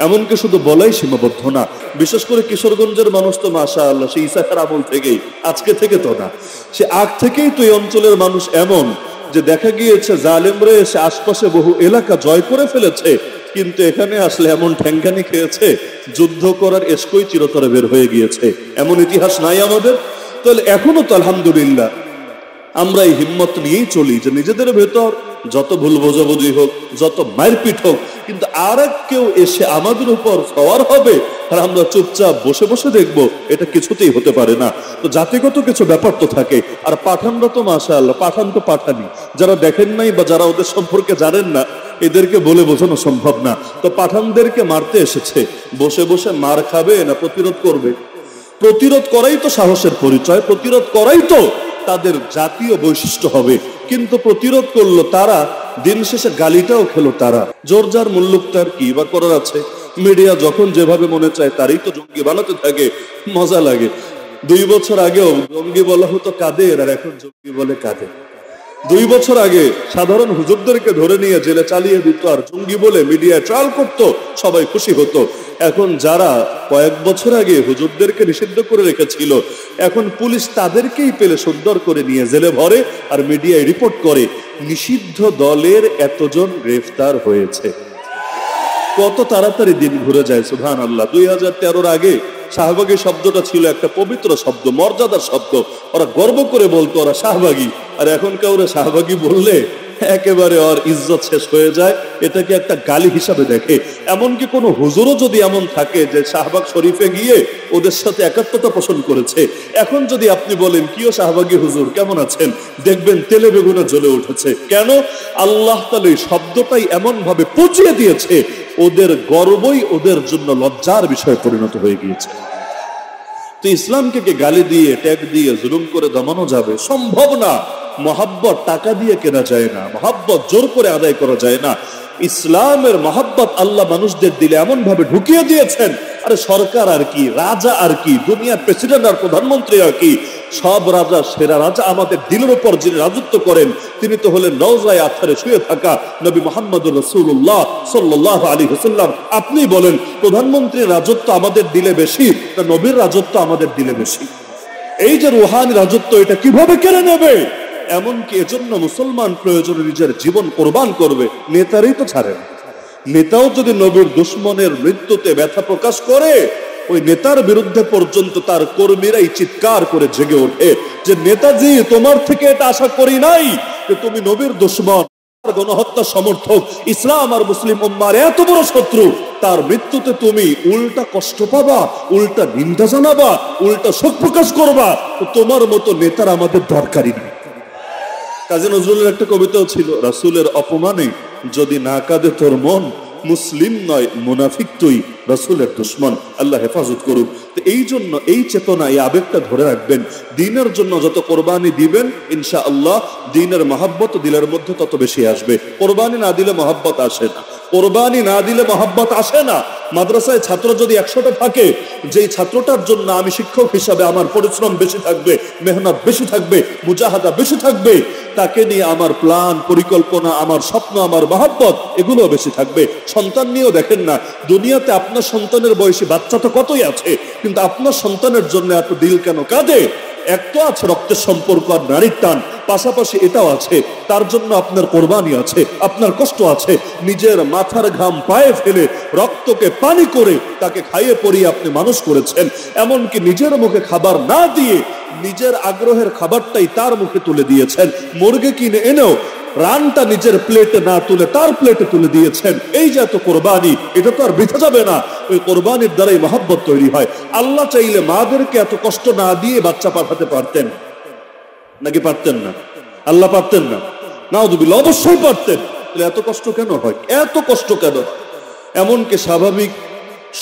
এমনকি শুধু বলাই সীমাবদ্ধ না, বিশেষ করে কিশোরগঞ্জের মানুষ তো মাশাআল্লাহ সেই ইসাকের আমল থেকেই, আজকে থেকে তো না, সে আগ থেকেই তো এই অঞ্চলের মানুষ এমন যে দেখা গিয়েছে জালেমরা এসে আশপাশে বহু এলাকা জয় করে ফেলেছে, কিন্তু এখানে আসলে এমন ঠ্যাঙ্গানি খেয়েছে, যুদ্ধ করার এসকই চিরতরে বের হয়ে গিয়েছে। এমন ইতিহাস নাই আমাদের? তাহলে এখনো তো আলহামদুলিল্লাহ আমরা এই হিম্মত নিয়েই চলি যে নিজেদের ভেতর যত ভুল বোঝাবুঝি হোক, যত মারপিট হোক, কিন্তু আর কেউ এসে আমাদের উপর সওয়ার হবে আর আমরা চুপচাপ বসে বসে দেখবো, এটা কিছুতেই হতে পারে না। তো জাতিগত কিছু ব্যাপার তো থাকে। আর পাঠানরা তো মাশাআল্লাহ, পাঠান তো পাঠানি, যারা দেখেন নাই বা যারা ওদের সম্পর্কে জানেন না, এদেরকে বলে বোঝানো সম্ভব না। তো পাঠানদেরকে মারতে এসেছে, বসে বসে মার খাবে না প্রতিরোধ করবে? প্রতিরোধ করাই তো সাহসের পরিচয়, প্রতিরোধ করাই তো তাদের জাতীয় বৈশিষ্ট্য হবে। কিন্তু প্রতিরোধ করলো তারা, দিন শেষে গালিটাও খেলো তারা। জোর যার মুল্লুক তার কি বা করার আছে? মিডিয়া যখন যেভাবে মনে চায় তারই তো জঙ্গি বানাতে থাকে, মজা লাগে। 2 বছর আগেও জঙ্গি বলা হতো কাদের, আর এখন জঙ্গি বলে কাদের। 2 বছর আগে সাধারণ হুজুরদেরকে ধরে নিয়ে জেলে চালিয়ে দিত আর জঙ্গি বলে মিডিয়ায় ট্রায়াল করতো, সবাই খুশি হতো। এখন যারা কয়েক বছর আগে হুজুরদেরকে নিষিদ্ধ করে রেখেছিল, এখন পুলিশ তাদেরকেই পেলে সুন্দর করে নিয়ে জেলে ভরে আর মিডিয়ায় রিপোর্ট করে নিষিদ্ধ দলের এতজন গ্রেফতার হয়েছে। কত তাড়াতাড়ি দিন ঘুরে যায়, সুবহানাল্লাহ। 2013-র আগে শাহবাগী শব্দটা ছিল একটা পবিত্র শব্দ, মর্যাদার শব্দ, ওরা গর্ব করে বলতো ওরা শাহবাগী। আর এখন কাউরে শাহবাগী বললে একেবারে ওর ইজ্জত শেষ হয়ে যায়, এটাকে একটা গালি হিসাবে দেখে। এমনকি কোনো হুজুরও যদি এমন থাকে যে শাহবাগ শরীফে গিয়ে ওদের সাথে একাত্মতা পোষণ করেছে, এখন যদি আপনি বলেন কিও শাহবাগী হুজুর কেমন আছেন, দেখবেন তেলে বেগুনে জ্বলে উঠেছে। কেন? আল্লাহ তাআলা এই শব্দটাই এমন ভাবে পচিয়ে দিয়েছে, ওদের গর্বই ওদের জন্য লজ্জার বিষয়ে পরিণত হয়ে গিয়েছে। তো ইসলামকে কে গালি দিয়ে, ট্যাগ দিয়ে জুলুম করে দমানো যাবে? সম্ভব না। মহাব্বত টাকা দিয়ে কেনা যায় না, মহাব্বত জোর করে আদায় করা যায় না। ইসলামের মহাব্বত আল্লাহ মানুষদের দিলে এমন ভাবে ঢুকিয়ে দিয়েছেন, আরে সরকার আর কি, রাজা আর কি, দুনিয়ার প্রেসিডেন্ট আর প্রধানমন্ত্রী আর কি, সব রাজা সেরা রাজা আমাদের দিলের উপর যিনি রাজত্ব করেন তিনি তো হলেন রওজায়ে আতহারে শুয়ে থাকা নবী মুহাম্মদুর রাসূলুল্লাহ সাল্লাল্লাহু আলাইহি ওয়াসাল্লাম। আপনি বলেন প্রধানমন্ত্রীর রাজত্ব আমাদের দিলে বেশি না নবীর রাজত্ব আমাদের দিলে বেশি? এই যে রুহানি রাজত্ব, এটা কিভাবে কেড়ে নেবে? এমনকি এজন্য মুসলমান প্রয়োজনে নিজের জীবন কোরবান করবে। নেতারই তো ছাড়েন, নেতাও যদি নবীর দুশ্মনের মৃত্যুতে ব্যথা প্রকাশ করে, ওই নেতার বিরুদ্ধে পর্যন্ত তার কর্মীরাই চিৎকার করে জেগে ওঠে যে নেতাজি তোমার থেকে এটা আশা করি নাই যে তুমি নবীর দুশমন, গণহত্যা সমর্থক, ইসলাম আর মুসলিম উম্মার এত বড় শত্রু, তার মৃত্যুতে তুমি উল্টা কষ্ট পাবা, উল্টা নিন্দা জানাবা, উল্টা শোক প্রকাশ করবা। তো তোমার মতো নেতার আমাদের দরকারই নেই। কাজী নজরুলের একটা কবিতাও ছিল, রাসূলের অপমানে যদি না কাঁদে তোর মন, মুসলিম নয় মুনাফিক তুই, রাসূলের দুশমন। আল্লাহ হেফাজত করুক। তো এই জন্য এই চেতনা, এই আবেগটা ধরে রাখবেন। দ্বীনের জন্য যত কোরবানি দিবেন ইনশাআল্লাহ দ্বীনের মহব্বত দিলের মধ্যে তত বেশি আসবে। কোরবানি না দিলে মহব্বত আসে না, কোরবানি না দিলে মহব্বত আসে না। মাদ্রাসায় ছাত্র যদি 100টা থাকে, যেই ছাত্রটার জন্য আমি শিক্ষক হিসাবে আমার পরিশ্রম বেশি থাকবে, মেহনত বেশি থাকবে, মুজাহাদা বেশি থাকবে, তাকে নিয়ে আমার প্ল্যান, পরিকল্পনা, আমার স্বপ্ন, আমার মহব্বত এগুলো বেশি থাকবে। সন্তান নিয়েও দেখেন না, দুনিয়াতে আপনার সন্তানের বয়সী বাচ্চা তো কতই আছে, কিন্তু আপনার সন্তানের জন্য এত দিল কেন কাঁদে? এক তো আছে রক্তের সম্পর্ক আর নারীর টান, পাশাপাশি এটাও আছে তার জন্য আপনার কোরবানি আছে, আপনার কষ্ট আছে। নিজের মাথার ঘাম পায়ে ফেলে রক্তকে পানি করে তাকে খাইয়ে পরিয়ে আপনি মানুষ করেছেন, এমনকি নিজের মুখে খাবার না দিয়ে নিজের আগ্রহের খাবারটাই তার মুখে তুলে দিয়েছেন। মুরগি কিনে এনেও রানটা নিজের প্লেটে না তুলে তার প্লেটে তুলে দিয়েছেন। এই যে এত কোরবানি, এটা তো আর বৃথা যাবে না। ওই কোরবানির দ্বারাই মহব্বত তৈরি হয়। আল্লাহ চাইলে মাদেরকে এত কষ্ট না দিয়ে বাচ্চা পাঠাতে পারতেন, নাকি পারতেন না? আল্লাহ পারতেন না? নাউযুবিল্লাহ, অবশ্যই পারতেন। তাহলে এত কষ্ট কেন হয়? এত কষ্ট কেন? এমনকি স্বাভাবিক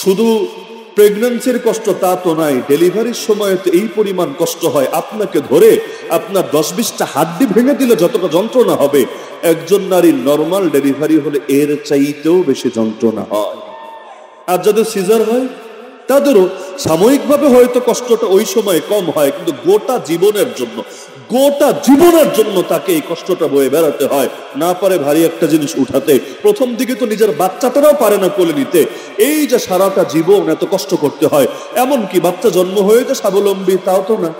শুধু প্রেগন্যান্সির কষ্ট তা তো নাই, ডেলিভারির সময় তো এই পরিমাণ কষ্ট হয়। আপনাকে ধরে আপনার 10-20টা হাড্ডি ভেঙে দিলে যতটা যন্ত্রণা হবে, একজন নারীর নরমাল ডেলিভারি হলে এর চাইতেও বেশি যন্ত্রণা হয়। আর যাদের সিজার হয় তাদেরও সাময়িকভাবে হয়তো কষ্টটা ওই সময় কম হয়, কিন্তু গোটা জীবনের জন্য তাকে এই কষ্টটা বয়ে বেড়াতে হয়। না পারে ভারী একটা জিনিস উঠাতে, প্রথম দিকে তো নিজের বাচ্চাটারাও পারে না কোলে নিতে। এই যে সারাটা জীবন এত কষ্ট করতে হয়, এমনকি বাচ্চা জন্ম হয়ে যে স্বাবলম্বী তাও তো না।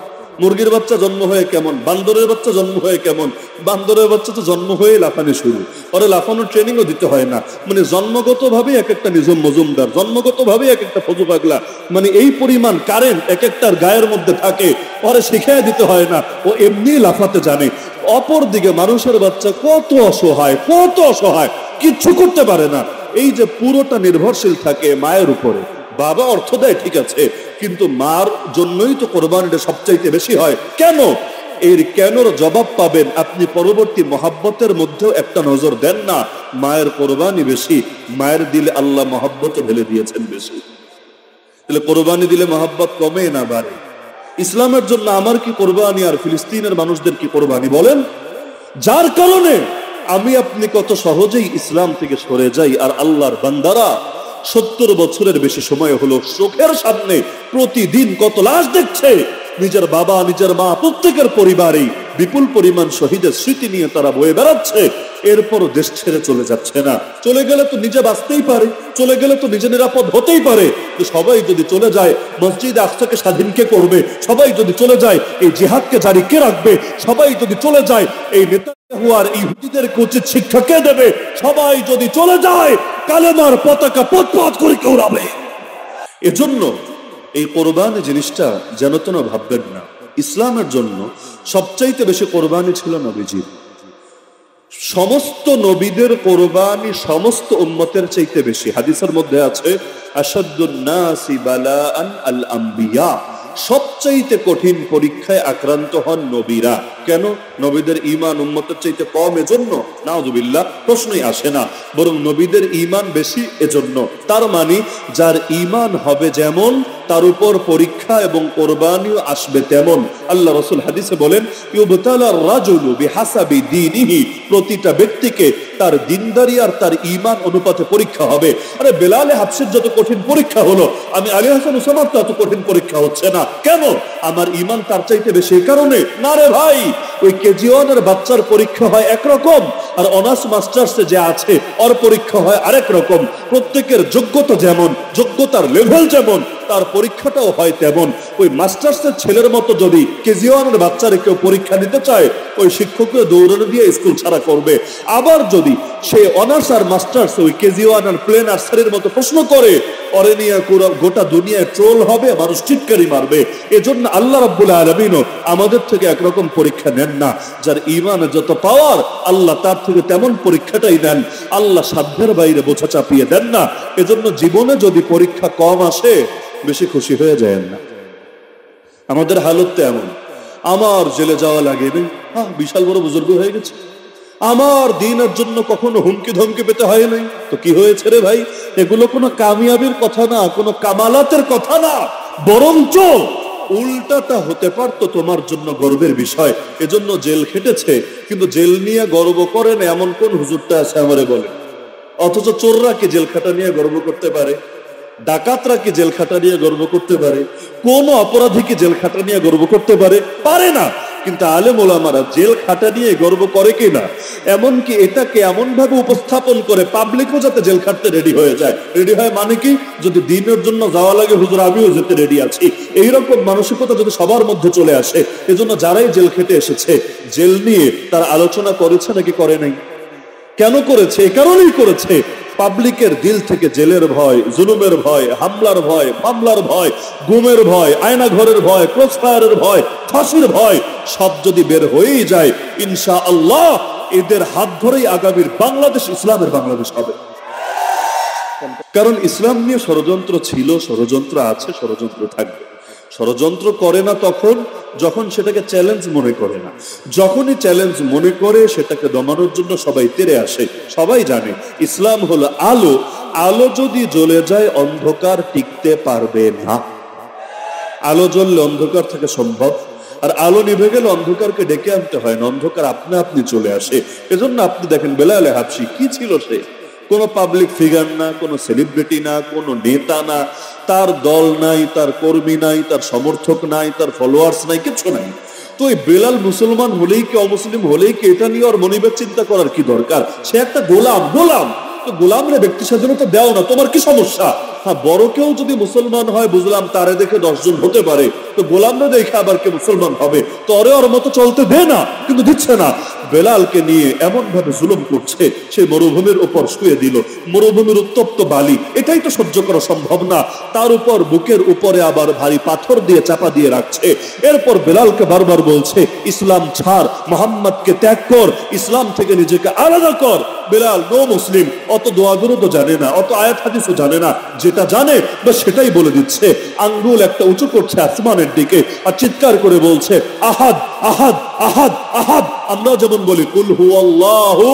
মুরগির বাচ্চা জন্ম হয়ে কেমন, বান্দরের বাচ্চা জন্ম হয়ে কেমন। বান্দরের বাচ্চা তো জন্ম হয়ে লাফানো শুরু, পরে লাফানোর ট্রেনিংও দিতে হয় না। মানে জন্মগত ভাবে এক একটা নিজম মজুমদার, জন্মগত ভাবে এক একটা ফজু পাগলা। মানে এই পরিমাণ কারেন্ট এক একটার গায়ের মধ্যে থাকে, পরে শিখিয়ে দিতে হয় না, ও এমনি লাফাতে জানে। অপর দিকে মানুষের বাচ্চা কত অসহায়, কিচ্ছু করতে পারে না। এই যে পুরোটা নির্ভরশীল থাকে মায়ের উপরে। বাবা অর্থ দেয় ঠিক আছে, কিন্তু মার জন্যই তো কোরবানিটা সবচাইতে বেশি হয়। কেন? এর কেনর জবাব পাবেন আপনি পরবর্তী মহাব্বতের মধ্যেও একটা নজর দেন না। মায়ের কোরবানি বেশি, মায়ের দিলে আল্লাহ মহাব্বত ঢেলে দিয়েছেন বেশি। তাহলে কোরবানি দিলে মহাব্বত কমে না বাড়ে? ইসলামের জন্য আমার কি কোরবানি আর ফিলিস্তিনের মানুষদের কি কোরবানি বলেন? যার কারণে আমি আপনি কত সহজেই ইসলাম থেকে সরে যাই। আর আল্লাহর বান্দারা 70 বছরের বেশি সময় হলো চোখের সামনে প্রতিদিন কত লাশ দেখছে। নিজের বাবা, নিজের মা, প্রত্যেকের পরিবারেই বিপুল পরিমাণ শহীদের স্মৃতি নিয়ে তারা বয়ে বেড়াচ্ছে। এরপরও দেশ ছেড়ে চলে যাচ্ছে না। চলে গেলে তো নিজে বাঁচতেই পারে, চলে গেলে তো নিজে নিরাপদ হতেই পারে। তো সবাই যদি চলে যায়, মসজিদ আকসাকে স্বাধীন কে করবে? সবাই যদি চলে যায়, এই জিহাদকে জারি কে রাখবে? সবাই যদি চলে যায়, এই নেতানিয়াহু আর ইহুদিদেরকে উচিত শিক্ষা কে দেবে? সবাই যদি চলে যায়, কালেমার পতাকা পথ করে কে উড়াবে? এজন্য এই কোরবানি জিনিসটা যেন তেন ভাববেন না। ইসলামের জন্য সবচাইতে বেশি কোরবানি ছিল নবীজির। সমস্ত নবীদের কোরবানি সমস্ত উম্মতের চাইতে বেশি। হাদিসের মধ্যে আছে আশাদ্দুন নাসি বালাআন আল আম্বিয়া, সবচাইতে কঠিন পরীক্ষায় আক্রান্ত হন নবীরা। কেন? নবীদের ঈমান উম্মতের চাইতে কম এজন্য? নাউযুবিল্লাহ, প্রশ্নই আসে না। বরং নবীদের ঈমান বেশি এজন্য। তার মানে যার ঈমান হবে যেমন, তার উপর পরীক্ষা এবং কোরবানিও আসবে তেমন। আল্লাহ রাসূল হাদিসে বলেন, ইউবতালার রাজুলু বিহাসাবি দীনিহি, প্রতিটা ব্যক্তিকে তার দিনদারি আর তার ঈমান অনুপাতে পরীক্ষা হবে। আরে বেলালে হাবশির যত কঠিন পরীক্ষা হলো, আমি আলী হাসান উসামার তো এত কঠিন পরীক্ষা হচ্ছে না কেন? আমার ঈমান তার চাইতে বেশি এই কারণে না রে ভাই। ওই কেজি ওয়ানের বাচ্চার পরীক্ষা হয় একরকম, আর অনার্স মাস্টার্সে যে আছে ওর পরীক্ষা হয় আরেক রকম। প্রত্যেকের যোগ্যতা যেমন, যোগ্যতার লেভেল যেমন, তার পরীক্ষাটাও হয় তেমন। ওই মাস্টার্সের ছেলের মতো যদি কেজি ওয়ানের বাচ্চারে কেউ পরীক্ষা দিতে চায়, ওই শিক্ষককে দৌড়ানো দিয়ে স্কুল ছাড়া করবে। আবার যদি সে অনার্স আর মাস্টার্স ওই কেজি ওয়ান আর প্লে নার্সারির মতো প্রশ্ন করে, ওরে নিয়ে গোটা দুনিয়ায় ট্রোল হবে, মানুষ চিৎকারি মারবে। এজন্য আল্লাহ রাব্বুল আলামিনও আমাদের থেকে একরকম পরীক্ষা নেন না। যার ঈমানে যত পাওয়ার, আল্লাহ তার থেকে তেমন পরীক্ষাটাই নেন। আল্লাহ সাধ্যের বাইরে বোঝা চাপিয়ে দেন না। এজন্য জীবনে যদি পরীক্ষা কম আসে, বেশি খুশি হয়ে যায় না। আমাদের হালত তো এমন, আমার জেলে যাওয়া লাগে নাই, বিশাল বড় বুজুর্গ হয়ে গেছে, আমার দিনের জন্য কখনো হুমকি ধমকি পেতে হয় নাই, তো কি হয়েছে রে ভাই? এগুলো কোনো কামিয়াবির কথা না, কোনো কামালাতের কথা না, বরঞ্চ উল্টাটা হতে পারতো তোমার জন্য গর্বের বিষয়। এজন্য জেল খেটেছে, কিন্তু জেল নিয়ে গর্ব করে না এমন কোন হুজুরটা আছে আমারে বলে? অথচ চোররা কি জেল খাটা নিয়ে গর্ব করতে পারে? ডাকাতরা কি জেল খাটা নিয়ে গর্ব করতে পারে? কোন অপরাধী কি জেল খাটা নিয়ে গর্ব করতে পারে? পারে না। কিন্তু আলেম ওলামারা জেল খাটা নিয়ে গর্ব করে কিনা, এমনকি এটাকে এমন ভাবে উপস্থাপন করে পাবলিকও যাতে জেল খাটতে রেডি হয়ে যায়। রেডি হয় মানে কি, যদি দিনের জন্য যাওয়া লাগে হুজুর আমিও যেতে রেডি আছি, এইরকম মানসিকতা যদি সবার মধ্যে চলে আসে। এজন্য যারাই জেল খেটে এসেছে, জেল নিয়ে তার আলোচনা করেছে নাকি করে নাই? কেন করেছে? এই কারণেই করেছে, পাবলিকের দিল থেকে জেলের ভয়, জুলুমের ভয়, হামলার ভয়, মামলার ভয়, গুমের ভয়, আয়না ঘরের ভয়, ক্রসফায়ারের ভয়, ফাঁসির ভয় সব যদি বের হয়েই যায়, ইনশাআল্লাহ এদের হাত ধরেই আগামীর বাংলাদেশ ইসলামের বাংলাদেশ হবে। কারণ ইসলাম নিয়ে ষড়যন্ত্র ছিল, ষড়যন্ত্র আছে, ষড়যন্ত্র থাকবে। ষড়যন্ত্র করে না তখন যখন সেটাকে চ্যালেঞ্জ মনে করে না। যখনই চ্যালেঞ্জ মনে করে সেটাকে দমানোর জন্য সবাই তেড়ে আসে। সবাই জানে ইসলাম হলো আলো, আলো যদি জ্বলে যায় অন্ধকার টিকতে পারবে না। আলো জ্বললে অন্ধকার থেকে সম্ভব, আর আলো নিভে গেলে অন্ধকারকে ডেকে আনতে হয় না, অন্ধকার আপনা আপনি চলে আসে। এজন্য আপনি দেখেন বেলাল হাবশি কি ছিল, সে কোনো পাবলিক ফিগার না, কোনো সেলিব্রিটি না, কোনো নেতা না, তার দল নাই, তার কর্মী নাই, তার সমর্থক নাই, তার ফলোয়ার্স নাই, কিছু নাই। তো এই বেলাল মুসলমান হলেই কি অমুসলিম হলেই কি এটা নিয়ে আর মনিবের চিন্তা করার কি দরকার? সে একটা গোলাম, গোলাম তো গোলামরে ব্যক্তি স্বাধীনতা দেও না, তোমার কি সমস্যা? হ্যাঁ, বড় কেউ যদি মুসলমান হয় বুঝলাম, তারে দেখে 10 জন হতে পারে, তো গোলামরা দেখে আবার কে মুসলমান হবে? তো ওর মতো চলতে দে না, কিন্তু দিচ্ছে না। বেলালকে নিয়ে এমন ভাবে জুলুম করছে, সে মরুভূমির উপর শুয়ে দিল, মরুভূমির উত্তপ্ত বালি, এটাই তো সহ্য করা সম্ভব না, তার উপর বুকের উপরে আবার ভারী পাথর দিয়ে চাপা দিয়ে রাখছে। এরপর বেলালকে বারবার বলছে ইসলাম ছাড়, মোহাম্মদকে ত্যাগ কর, ইসলাম থেকে নিজেকে আলাদা কর। বেলাল নো মুসলিম, অত দোয়াগুলো তো জানে না, অত আয়াত হাদিসও জানে না, যেটা জানে বা সেটাই বলে দিচ্ছে। আঙ্গুল একটা উঁচু করছে আসমানের দিকে আর চিৎকার করে বলছে আহাদ আহাদ আহাদ আহাদ। আমরা যেমন বলি কুল হুয়াল্লাহু,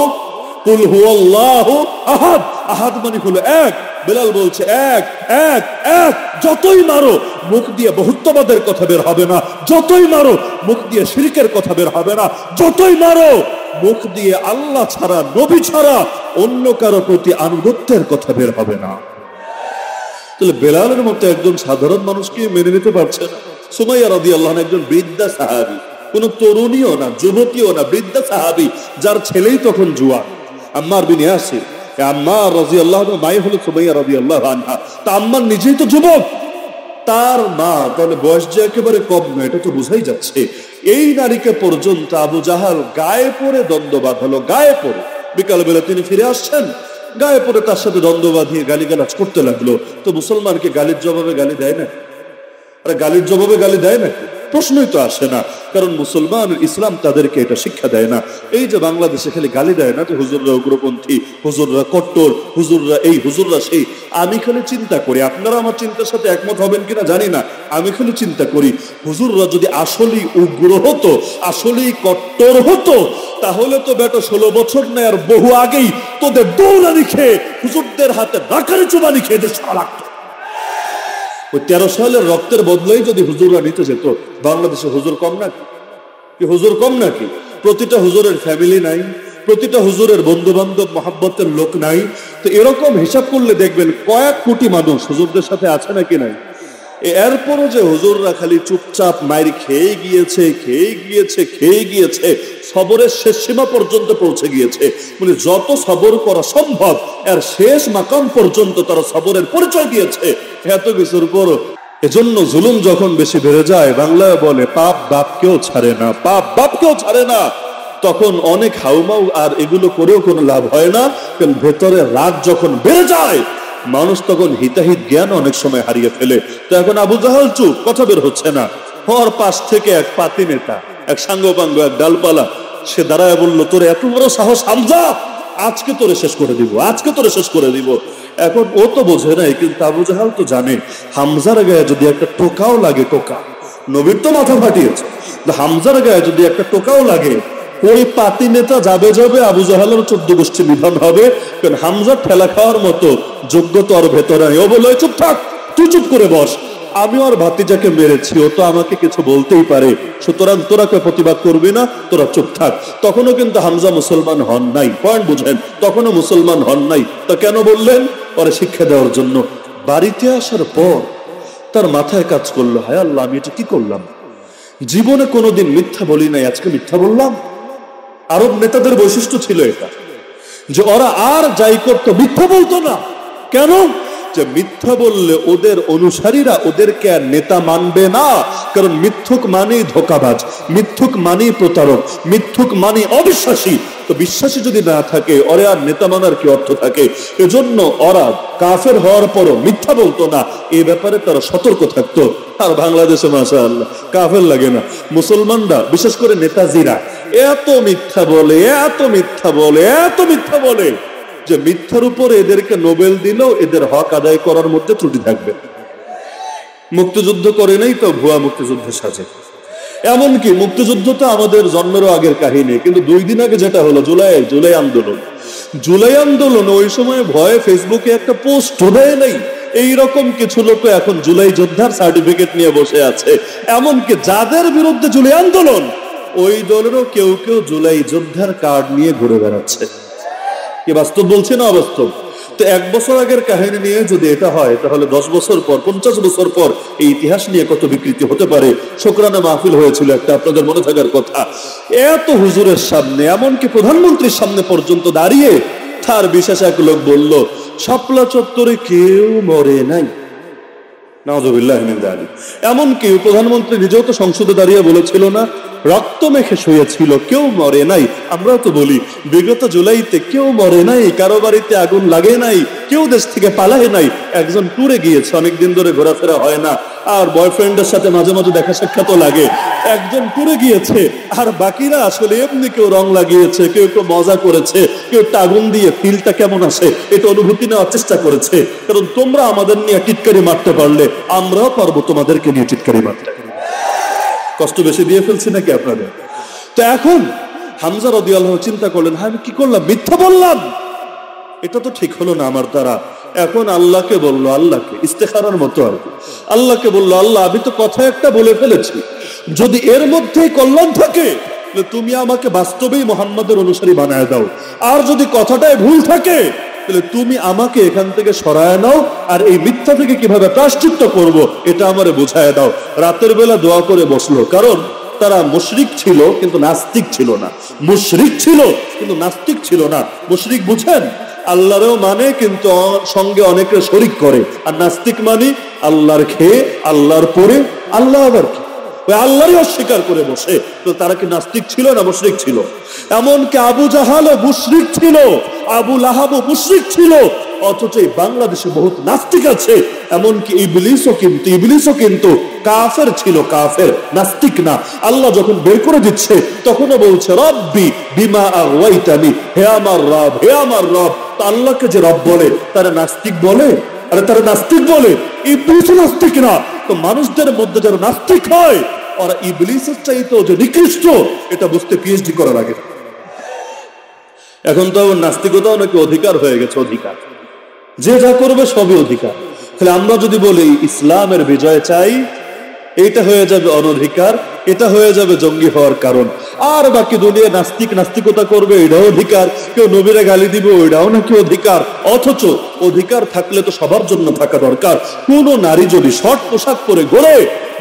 কুল হুয়াল্লাহু আহাদ, আহাদ মানে হলো এক। বেলাল বলছে এক এক এক, যতই মারো মুখ দিয়ে বহুত্ববাদের কথা বের হবে না, যতই মারো মুখ দিয়ে শিরকের কথা বের হবে না, যতই মারো মুখ দিয়ে আল্লাহ ছাড়া, নবী ছাড়া অন্য কারো প্রতি আনুগত্যের কথা বের হবে না। তাহলে বেলালের মতো একজন সাধারণ মানুষকে মেনে নিতে পারছে না। সুমাইয়া রাদিয়াল্লাহু আনহা একজন বৃদ্ধা সাহাবী, কোন তরুণীও না, যুবতীও না, বৃদ্ধা সাহাবী, যার ছেলেই তখন জুয়ান, আম্মার বিন ইয়াসির। আম্মার রাদিয়াল্লাহু আনহা মাই হলো সুমাইয়া রাদিয়াল্লাহু আনহা। তা আম্মার নিজেই তো যুবক, তার মা, তাহলে বয়স যে একেবারে কম না, এটা তো বোঝাই যাচ্ছে। এই নারীকে পর্যন্ত আবু জাহাল গায়ে পড়ে দ্বন্দ্ব বাঁধালো, গায়ে পড়ে। বিকালবেলা তিনি ফিরে আসছেন, গায়ে পড়ে তার সাথে দ্বন্দ্ব বাঁধিয়ে গালিগালাজ করতে লাগলো। তো মুসলমানকে গালির জবাবে গালি দেয় না? আরে গালির জবাবে গালি দেয় নাকি? প্রশ্নই তো আসে না, কারণ মুসলমান ইসলাম তাদেরকে এটা শিক্ষা দেয় না। এই যে বাংলাদেশে খালি গালি দেয় না যে হুজুররা উগ্রপন্থী, হুজুররা কট্টর, হুজুররা এই, হুজুররা সেই। আমি খালি চিন্তা করি, আপনারা আমার চিন্তার সাথে একমত হবেন কিনা জানি না, আমি খালি চিন্তা করি হুজুররা যদি আসলেই উগ্র হতো, আসলেই কট্টর হতো, তাহলে তো বেটা 16 বছর নেই আর বহু আগেই তোদের দৌড়ানি খেয়ে হুজুরদের হাতে রাখারি চুবানি খেয়ে দেশ লাগতো। 13 সালের রক্তের বদলেই যদি হুজুররা নিতে যেত, বাংলাদেশে হুজুর কম নাকি? হুজুর কম নাকি? প্রতিটা হুজুরের ফ্যামিলি নাই, প্রতিটা হুজুরের বন্ধু বান্ধব মহাব্বতের লোক নাই। তো এরকম হিসাব করলে দেখবেন কয়েক কোটি মানুষ হুজুরদের সাথে আছে নাকি নাই। এরপরও যে হুজুররা খালি চুপচাপ মাইর খেয়ে গিয়েছে, খেয়ে গিয়েছে, খেয়ে গিয়েছে, সবরের শেষ সীমা পর্যন্ত পৌঁছে গিয়েছে। মানে যত সবর করা সম্ভব এর শেষ মাকাম পর্যন্ত তারা সবরের পরিচয় দিয়েছে। এত কিছুর পর এজন্য জুলুম যখন বেশি বেড়ে যায়, বাংলায় বলে পাপ বাপকেও ছাড়ে না, পাপ বাপকেও ছাড়ে না। তখন অনেক হাউমাউ আর এগুলো করেও কোনো লাভ হয় না, কারণ ভেতরে রাগ যখন বেড়ে যায় মানুষ তখন হিতাহিত জ্ঞান অনেক সময় হারিয়ে ফেলে। তো এখন আবু জাহাল চুপ, কথা বের হচ্ছে না। ওর পাশ থেকে এক পাতি নেতা, এক সাঙ্গপাঙ্গ, এক ডালপালা, সে দাঁড়ায় বলল তোর এত বড় সাহস হামজা, আজকে তোরে শেষ করে দিব, আজকে তোরে শেষ করে দিব। এখন ও তো বোঝে নাই, কিন্তু আবু জাহাল তো জানে হামজার গায়ে যদি একটা টোকাও লাগে, টোকা নবীর তো মাথা ফাটিয়েছে, হামজার গায়ে যদি একটা টোকাও লাগে, ওই পাতি নেতা যাবে যাবে আবু জাহালের 14 গোষ্ঠী নিধন হবে। কারণ হামজার ঠেলা খাওয়ার মতো যোগ্যতা ওর ভেতরে। ও বলে চুপ থাক, তুই চুপ করে বস, আমি ওর ভাতিজাকে মেরেছি, ও তো আমাকে কিছু বলতেই পারে, সুতরাং তোরা কেউ প্রতিবাদ করবি না, তোরা চুপ থাক। তখনও কিন্তু হামজা মুসলমান হন নাই, পয়েন্ট বুঝেন, তখনও মুসলমান হন নাই। তা কেন বললেন? ওরা শিক্ষা দেওয়ার জন্য। বাড়িতে আসার পর তার মাথায় কাজ করলো, হায় আল্লাহ আমি এটা কি করলাম। জীবনে কোনোদিন মিথ্যা বলি নাই, আজকে মিথ্যা বললাম। আরব নেতাদের বৈশিষ্ট্য ছিল এটা, যে ওরা আর যাই করতো মিথ্যা বলতো না। কেন? যে মিথ্যা বললে ওদের অনুসারীরা ওদেরকে আর নেতা মানবে না। কারণ মিথ্যুক মানেই ধোঁকাবাজ, মিথ্যুক মানেই প্রতারক, মিথ্যুক মানে অবিশ্বাসী। তো বিশ্বাসী যদি না থাকে ওরা আর নেতা মানার কি অর্থ থাকে? এজন্য ওরা কাফের হওয়ার পরও মিথ্যা বলতো না, এই ব্যাপারে তারা সতর্ক থাকতো। আর বাংলাদেশে মাশাআল্লাহ কাফের লাগে না, মুসলমানরা বিশেষ করে নেতাজিরা এত মিথ্যা বলে, এত মিথ্যা বলে, এত মিথ্যা বলে যে মিথ্যার উপরে এদেরকে নোবেল দিলেও এদের হক আদায় করার মধ্যে ত্রুটি থাকবে। মুক্তিযুদ্ধ করে নাই তো ভুয়া মুক্তিযুদ্ধের সাজে। এমনকি মুক্তিযুদ্ধ তো আমাদের জন্মেরও আগের কাহিনী, কিন্তু 2 দিন আগে যেটা হলো জুলাই আন্দোলন, ওই সময় ভয়ে ফেসবুকে একটা পোস্ট দেয় নাই। এইরকম কিছু লোক এখন জুলাই যোদ্ধার সার্টিফিকেট নিয়ে বসে আছে। এমনকি যাদের বিরুদ্ধে জুলাই আন্দোলন, ওই দলেরও কেউ কেউ জুলাই যোদ্ধার কার্ড নিয়ে ঘুরে বেড়াচ্ছে। কি বাস্তব বলছি না অবাস্তব? তো 1 বছর আগের কাহিনী নিয়ে যদি এটা হয়, তাহলে 10 বছর পর, 50 বছর পর এই ইতিহাস নিয়ে কত বিকৃতি হতে পারে। শুকরানা মাহফিল হয়েছিল একটা, আপনাদের মনে থাকার কথা। এত হুজুরের সামনে, এমনকি প্রধানমন্ত্রীর সামনে পর্যন্ত দাঁড়িয়ে তার বিশেষ এক লোক বলল, শাপলা চত্বরে কেউ মরে নাই। নাউযুবিল্লাহি মিন যালিক। এমনকি প্রধানমন্ত্রী নিজেও তো সংসদে দাঁড়িয়ে বলেছিল না, রক্ত মেখে শুয়েছিল, কেউ মরে নাই। আমরাও তো বলি বিগত জুলাইতে কেউ মরে নাই, কারো বাড়িতে আগুন লাগে নাই, কেউ দেশ থেকে পালায় নাই। একজন ট্যুরে গিয়েছে, অনেকদিন ধরে ঘোরাফেরা হয় না, আর বয়ফ্রেন্ডের সাথে মাঝে মাঝে দেখা সাক্ষাৎ লাগে। একজন ট্যুরে গিয়েছে, আর বাকিরা আসলে এমনি কেউ রং লাগিয়েছে, কেউ কেউ মজা করেছে, কেউ আগুন দিয়ে ফিলটা কেমন আসে এটা অনুভূতি নেওয়ার চেষ্টা করেছে। কারণ তোমরা আমাদের নিয়ে টিটকারি মারতে পারলে আমরাও পারবো তোমাদেরকে নিয়ে টিটকারি মারতে। কষ্ট বেশি দিয়ে ফেলছি নাকি আপনাদের? তো এখন হামজা রাদিয়াল্লাহু চিন্তা করলেন, হ্যাঁ আমি কি করলাম, মিথ্যা বললাম, এটা তো ঠিক হলো না আমার দ্বারা। এখন আল্লাহকে বললো, আল্লাহকে ইস্তেখারার মতো আর কি, আল্লাহকে বললো, আল্লাহ আমি তো কথা একটা বলে ফেলেছি, যদি এর মধ্যেই কল্যাণ থাকে তুমি আমাকে বাস্তবেই মুহাম্মাদের অনুসারী বানায় দাও, আর যদি কথাটায় ভুল থাকে তাহলে তুমি আমাকে এখান থেকে সরায় নাও, আর এই মিথ্যা থেকে কিভাবে প্রায়শ্চিত্ত করব এটা আমারে বুঝায় দাও। রাতের বেলা দোয়া করে বসলো, কারণ তারা মুশরিক ছিল কিন্তু নাস্তিক ছিল না, মুশরিক ছিল কিন্তু নাস্তিক ছিল না। মুশরিক বুঝেন, আল্লাহরেও মানে কিন্তু সঙ্গে অনেকে শরিক করে, আর নাস্তিক মানে আল্লাহর খেয়ে আল্লাহর পরে আল্লাহ আবার কি ওই আল্লাহরই অস্বীকার করে বসে। তো তারা কি নাস্তিক ছিল না মুশরিক ছিল? এমনকি আবু জাহালও মুশরিক ছিল, আবু লাহাবও মুশরিক ছিল, অথচ এই বাংলাদেশে বহুত নাস্তিক আছে। এমনকি ইবলিসও কিন্তু কাফের ছিল, কাফের, নাস্তিক না। আল্লাহ যখন বের করে দিচ্ছে তখনও বলছে রব্বি বিমা আগওয়াইতানি, হে আমার রব, হে আমার রব। তো আল্লাহকে যে রব বলে তারা নাস্তিক বলে? আরে তারা নাস্তিক বলে, ইবলিসও নাস্তিক না। তো মানুষদের মধ্যে যারা নাস্তিক হয় ওরা ইবলিসের চাইতেও যে নিকৃষ্ট এটা বুঝতে পিএইচডি করা লাগে। এখন তো নাস্তিকতাও নাকি অধিকার হয়ে গেছে, অধিকার, যে যা করবে সবই অধিকার। তাহলে আমরা যদি বলি ইসলামের বিজয় চাই, এটা হয়ে যাবে অনধিকার, এটা হয়ে যাবে জঙ্গি হওয়ার কারণ। আর বাকি দুনিয়া নাস্তিকতা করবে, এটাও অধিকার। কেউ নবীরে গালি দিবে, ওইটাও নাকি অধিকার। অথচ অধিকার থাকলে তো সবার জন্য থাকা দরকার। কোন নারী যদি শর্ট পোশাক পরে ঘোরে,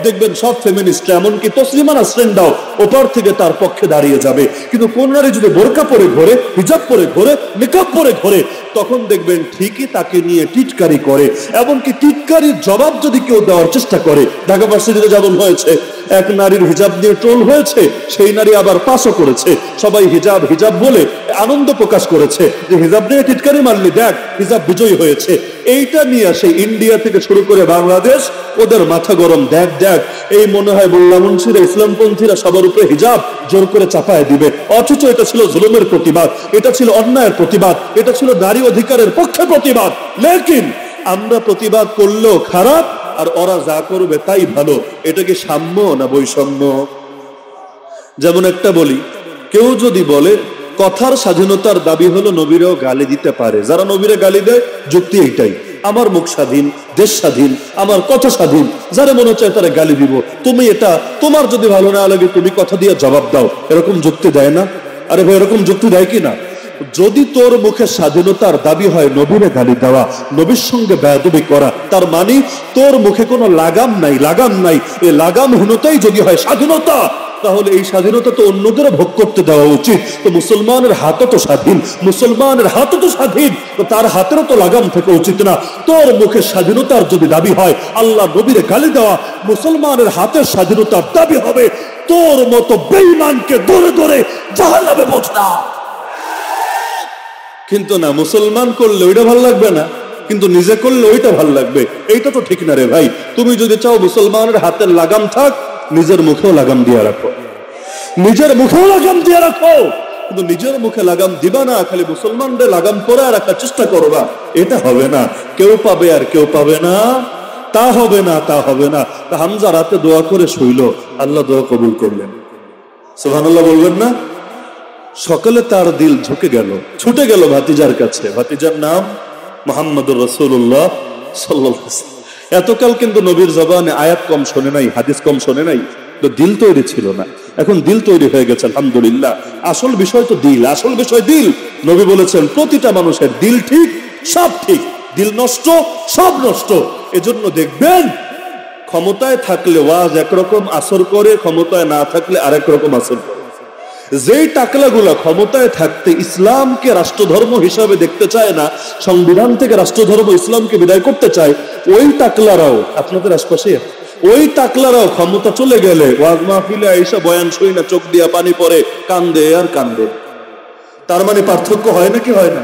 দেখবেন সব ফেমিনিস্ট, এমনকি তসলিমা নাসরিনরাও ওপার থেকে তার পক্ষে দাঁড়িয়ে যাবে। কিন্তু কোন নারী যদি বোরকা পরে ঘোরে, হিজাব পরে ঘোরে, নিকাব পরে ঘোরে, তখন দেখবেন ঠিকই তাকে নিয়ে টিটকারি করে। এমনকি টিটকারির জবাব যদি কেউ দেওয়ার চেষ্টা করে, ঢাকা ভার্সিটিতে যেমন হয়েছে, এক নারীর হিজাব নিয়ে ট্রোল হয়েছে, সেই নারী আবার পাসও করেছে। সবাই হিজাব হিজাব বলে আনন্দ প্রকাশ করেছে যে হিজাব নিয়ে টিটকারি মারলি, দেখ হিজাব বিজয়ী হয়েছে। এইটা নিয়ে সেই ইন্ডিয়া থেকে শুরু করে বাংলাদেশ, ওদের মাথা গরম। দেখ দেখ, এই মনে হয় মোল্লা মুন্সিরা, ইসলামপন্থীরা সবার উপরে হিজাব জোর করে চাপায় দিবে। অথচ এটা ছিল জুলুমের প্রতিবাদ, এটা ছিল অন্যায়ের প্রতিবাদ, এটা ছিল নারী অধিকারের পক্ষে প্রতিবাদ। লেকিন আমরা প্রতিবাদ করলেও খারাপ, আর ওরা যা করবে তাই ভালো। এটা কি সাম্য না বৈষম্য? যেমন একটা বলি, কেউ যদি বলে কথার স্বাধীনতার দাবি হলো নবীরাও গালি দিতে পারে, যারা নবীরা গালি দেয় যুক্তি এইটাই, আমার মুখ স্বাধীন, দেশ স্বাধীন, আমার কথা স্বাধীন, যারা মনে চায় তারা গালি দিব। তুমি এটা, তোমার যদি ভালো না লাগে তুমি কথা দিয়ে জবাব দাও, এরকম যুক্তি দেয় না? আরে ভাই এরকম যুক্তি দেয় কি না? যদি তোর মুখে স্বাধীনতার দাবি হয় নবীরে গালি দেওয়া, নবীর সঙ্গে বেয়াদবি করা, তার মানে তোর মুখে কোনো লাগাম নাই। এই লাগামহীনতাই যদি হয় স্বাধীনতা, তাহলে এই স্বাধীনতা তো অন্যদের ভোগ করতে দেওয়া উচিত। তো মুসলমানের হাতও তো স্বাধীন, তো তার হাতেরও তো লাগাম থাকা উচিত না? তোর মুখে স্বাধীনতার যদি দাবি হয় আল্লাহ নবীরে গালি দেওয়া, মুসলমানের হাতের স্বাধীনতার দাবি হবে তোর মতো বেঈমানকে ধরে ধরে জাহান্নামে পৌঁছা। কিন্তু না, মুসলমান করলে ওইটা ভালো লাগবে না, কিন্তু নিজে করলে ওইটা ভালো লাগবে। এইটা তো ঠিক না রে ভাই। তুমি যদি চাও মুসলমানের হাতের লাগাম থাক, নিজের মুখেও লাগাম দিয়ে রাখো, কিন্তু নিজের মুখে লাগাম দিবা না, খালি মুসলমানদের লাগাম পরে রাখার চেষ্টা করবা। এটা হবে না। কেউ পাবে আর কেউ পাবে না, তা হবে না। তা হামজা রাতে দোয়া করে শুইল, আল্লাহ দোয়া কবুল করলেন। সুবহানাল্লাহ বলবেন না? সকালে তার দিল ঝুঁকে গেল, ছুটে গেল ভাতিজার কাছে। ভাতিজার নাম মুহাম্মদুর রাসূলুল্লাহ সাল্লাল্লাহু আলাইহি ওয়াসাল্লাম। এতকাল কিন্তু নবীর জবানে আয়াত কম শোনে নাই, হাদিস কম শোনে নাই, তো দিল তৈরি ছিল না। এখন দিল তৈরি হয়ে গেছে, আলহামদুলিল্লাহ। আসল বিষয় তো দিল, দিল। নবী বলেছেন প্রতিটা মানুষের দিল ঠিক, সব ঠিক, দিল নষ্ট, সব নষ্ট। এজন্য দেখবেন ক্ষমতায় থাকলে ওয়াজ একরকম আসর করে, ক্ষমতায় না থাকলে আরেক রকম আসর করে। যেই টাকলাগুলা ক্ষমতায় থাকতে ইসলামকে রাষ্ট্রধর্ম হিসাবে দেখতে চায় না, সংবিধান থেকে রাষ্ট্রধর্ম ইসলামকে বিদায় করতে চায়, ওই টাকলারাও আপনাদের আশপাশে, ওই টাকলারাও ক্ষমতা চলে গেলে ওয়াজ মাহফিলে আইসা বয়ান শুই না, চোখ দিয়া পানি পড়ে, কান্দে আর কান্দে। তার মানে পার্থক্য হয় নাকি হয় না?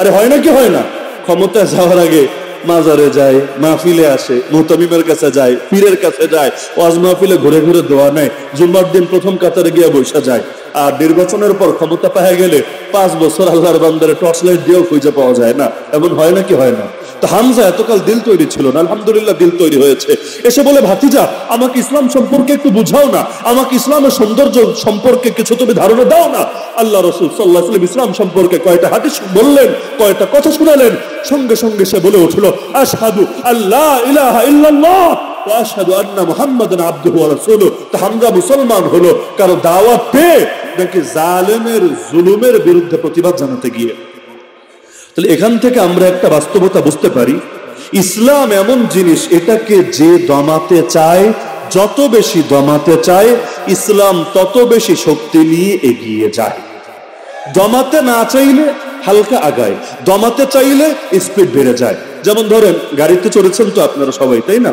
আরে হয় নাকি হয় না? ক্ষমতায় যাওয়ার আগে মাজারে যায়, মাহফিলে আসে, মুহতামিমের কাছে যায়, পীরের কাছে যায়, ওয়াজ মাহফিলে ঘুরে ঘুরে দোয়া নেয়, জুম্মার দিন প্রথম কাতারে গিয়ে বসা যায়। আর নির্বাচনের পর ক্ষমতা পাওয়া গেলে 5 বছর আল্লাহর বান্দারে টর্চ লাইট দিয়েও খুঁজে পাওয়া যায় না। এমন হয় নাকি হয় না? তো হামজা এতকাল দিল তৈরি ছিল না, আলহামদুলিল্লাহ দিল তৈরি হয়েছে। এসে বলে, ভাতিজা আমাকে ইসলাম সম্পর্কে একটু বুঝাও না, আমাকে ইসলামের সৌন্দর্য সম্পর্কে কিছু তুমি ধারণা দাও না। আল্লাহ রাসূল সাল্লাল্লাহু আলাইহি ওয়াসাল্লাম ইসলাম সম্পর্কে কয়টা হাদিস বললেন, কয়টা কথা শুনালেন। সঙ্গে সঙ্গে সে বলে উঠল, আশহাদু আল্লা ইলাহা ইল্লাল্লাহ ওয়া আশহাদু আন্না মুহাম্মাদান আবদুহু ওয়া রাসূলুহু। তো হামজা মুসলমান হলো কারো দাওয়াত পেয়ে নাকি জালেমের জুলুমের বিরুদ্ধে প্রতিবাদ জানাতে গিয়ে? তাহলে এখান থেকে আমরা একটা বাস্তবতা বুঝতে পারি, ইসলাম এমন জিনিস, এটাকে যে দমাতে চায়, যত বেশি দমাতে চায়, ইসলাম তত বেশি শক্তি নিয়ে এগিয়ে যায়। দমাতে না চাইলে হালকা আগায়, দমাতে চাইলে স্পিড বেড়ে যায়। যেমন ধরেন, গাড়িতে চড়েছেন তো আপনারা সবাই, তাই না?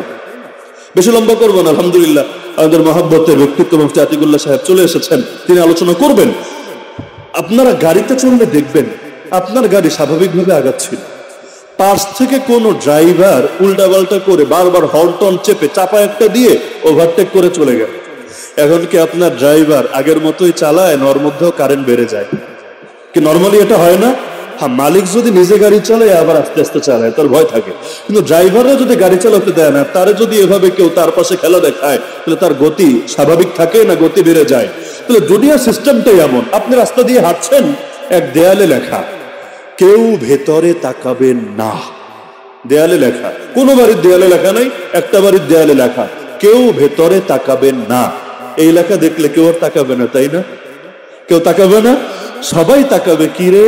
বেশি লম্বা করবো না, আলহামদুলিল্লাহ আমাদের মহব্বতের ব্যক্তিত্ব মুফতি আতিকুল্লাহ সাহেব চলে এসেছেন, তিনি আলোচনা করবেন। আপনারা গাড়িতে চললে দেখবেন আপনার গাড়ি স্বাভাবিকভাবে আগাচ্ছিল, পাশ থেকে কোন ড্রাইভার উল্টাপাল্টা করে বারবার হর্ন টর্ন চেপে চাপা একটা দিয়ে ওভারটেক করে চলে গেল। এখন কি আপনার ড্রাইভার আগের মতোই চালায়, নর মধ্যেও কারেন্ট বেড়ে যায় কি? নর্মালি এটা হয় না? হ্যাঁ, মালিক যদি নিজে গাড়ি চালায় আবার আস্তে আস্তে চালায়, তার ভয় থাকে। কিন্তু ড্রাইভাররা যদি গাড়ি চালাতে দেয় না, তারে যদি এভাবে কেউ তার পাশে খেলা দেখায়, তাহলে তার গতি স্বাভাবিক থাকে না গতি বেড়ে যায়? তাহলে দুনিয়ার সিস্টেমটাই এমন। আপনি রাস্তা দিয়ে হাঁটছেন, এক দেয়ালে লেখা, কেউ ভেতরে তাকাবেন না। দেয়ালে লেখা, কোন বাড়ির দেয়ালে লেখা নাই, একটা বাড়ির দেয়ালে লেখা, কেউ ভেতরে তাকাবেন না। এই লেখা দেখলে কেউ আর তাকাবে না, তাই না? কেউ তাকাবে না, সবাই তাকাবে। কি রে,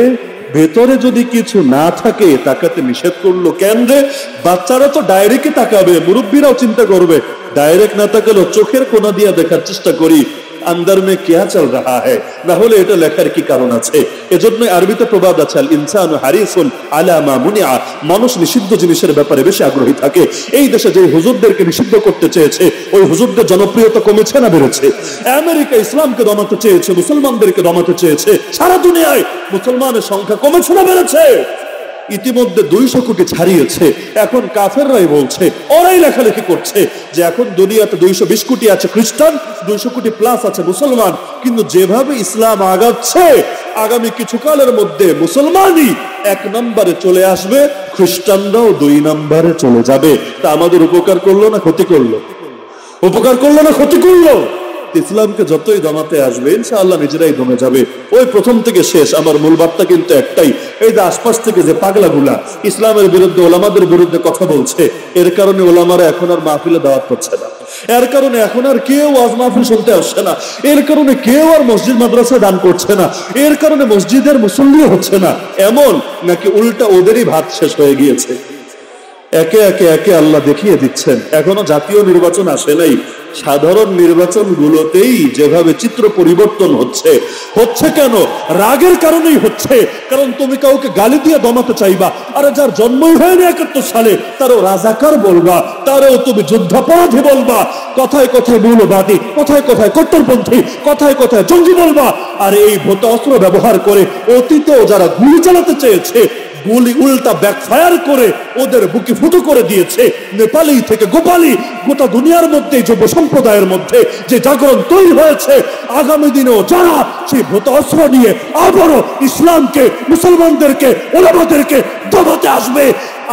ভেতরে যদি কিছু না থাকে তাকাতে নিষেধ করলো কেন রে? বাচ্চারা তো ডাইরেক্টে তাকাবে, মুরব্বীরাও চিন্তা করবে, ডাইরেক্ট না তাকালেও চোখের কোনা দিয়ে দেখার চেষ্টা করি अंदर में क्या चल रहा है, না হলে এটা লেখার কি কারণ আছে? এজন্য আরবিতে প্রবাদ আছে, আল ইনসানু হারিসুন আলা মা মুনিআ, মানুষ নিষিদ্ধ জিনিসের ব্যাপারে বেশি আগ্রহী থাকে। এই দেশে যে হুজুরদেরকে নিষিদ্ধ করতে চেয়েছে, ওই হুজুরদের জনপ্রিয়তা কমেছে না বেড়েছে? আমেরিকা ইসলামকে দমাতে চেয়েছে, মুসলমানদেরকে দমাতে চেয়েছে, সারা দুনিয়ায় মুসলমানের সংখ্যা কমেছে না বেড়েছে? ইতিমধ্যে 200 কোটি ছাড়িয়েছে। এখন কাফেররাই বলছে, ওরাই লেখালেখি করছে যে এখন দুনিয়াতে 220 কোটি আছে খ্রিস্টান, 200 কোটি প্লাস আছে মুসলমান। কিন্তু যেভাবে ইসলাম আগাচ্ছে, আগামী কিছুকালের মধ্যে মুসলমানই 1 নম্বরে চলে আসবে, খ্রিস্টানরাও 2 নম্বরে চলে যাবে। তা আমাদের উপকার করলো না ক্ষতি করলো? উপকার করলো না ক্ষতি করলো? ইসলামকে যতই দমাতে আসবে ইনশাআল্লাহ নিজেরাই দমে যাবে। ওই প্রথম থেকে শেষ আমার মূল বার্তা কিন্তু একটাই, এই যে আশপাশ থেকে যে পাগলাগুলা ইসলামের বিরুদ্ধে ওলামাদের বিরুদ্ধে কথা বলছে, এর কারণে ওলামারা এখন আর মাহফিলে দাওয়াত করছে না, এর কারণে এখন আর কেউ ওয়াজ মাহফিল শুনতে আসছে না, এর কারণে কেউ আর মসজিদ মাদ্রাসা দান করছে না, এর কারণে মসজিদের মুসল্লিও হচ্ছে না। এমন নাকি উল্টা ওদেরই ভাত শেষ হয়ে গিয়েছে। একে একে একে আল্লাহ দেখিয়ে দিচ্ছেন। এখনো জাতীয় নির্বাচন আসে নাই, সাধারণ নির্বাচনগুলোতেই যেভাবে চিত্র পরিবর্তন হচ্ছে কেন? রাগের কারণেই হচ্ছে। কারণ তুমি কাউকে গালি দিয়ে দমাতে চাইবা, আরে যার জন্মই হয়নি 71 সালে তারও রাজাকার বলবা, তারও তুমি যুদ্ধাপরাধী বলবা, কথায় কথায় মৌলবাদী, কথায় কথায় কট্টরপন্থী, কথায় কথায় জঙ্গি বলবা। আর এই ভোতা অস্ত্র ব্যবহার করে অতীতেও যারা গুলি চালাতে চেয়েছে, গুলি উল্টা ব্যাকফায়ার করে ওদের বুকে ফুটো করে দিয়েছে। নেপালি থেকে গোপালি গোটা দুনিয়ার মধ্যে যুব সম্প্রদায়ের মধ্যে যে জাগরণ তৈরি হয়েছে, আগামী দিনেও যারা সেই ভূত অস্ত্র নিয়ে আবারও ইসলামকে, মুসলমানদেরকে, ওলামাদেরকে দমাতে আসবে,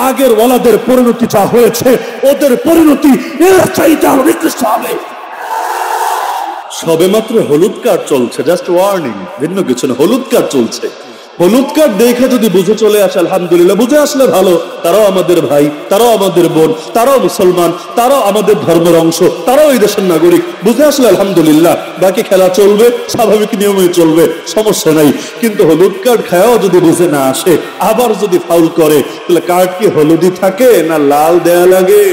আগের ওয়ালাদের পরিণতি যা হয়েছে ওদের পরিণতি এর চাইতে আরো নিকৃষ্ট হবে। সবেমাত্র হলুদ কার্ড চলছে, জাস্ট ওয়ার্নিং, ভিন্ন কিছু না। হলুদ কার্ড চলছে, হলুদ কার্ড দেখে যদি বুঝে চলে আসে আলহামদুলিল্লাহ, বুঝে আসলে ভালো, তারাও আমাদের ভাই, তারাও আমাদের বোন, তারাও মুসলমান, তারাও আমাদের ধর্মের অংশ, তারাও এই দেশের নাগরিক, বুঝে আসলে আলহামদুলিল্লাহ, বাকি খেলা চলবে, স্বাভাবিক নিয়মে চলবে, সমস্যা নাই। কিন্তু হলুদ কার্ড খায়াও যদি বুঝে না আসে, আবার যদি ফাউল করে, তাহলে কার্ড কি হলুদই থাকে না লাল দেয়া লাগে?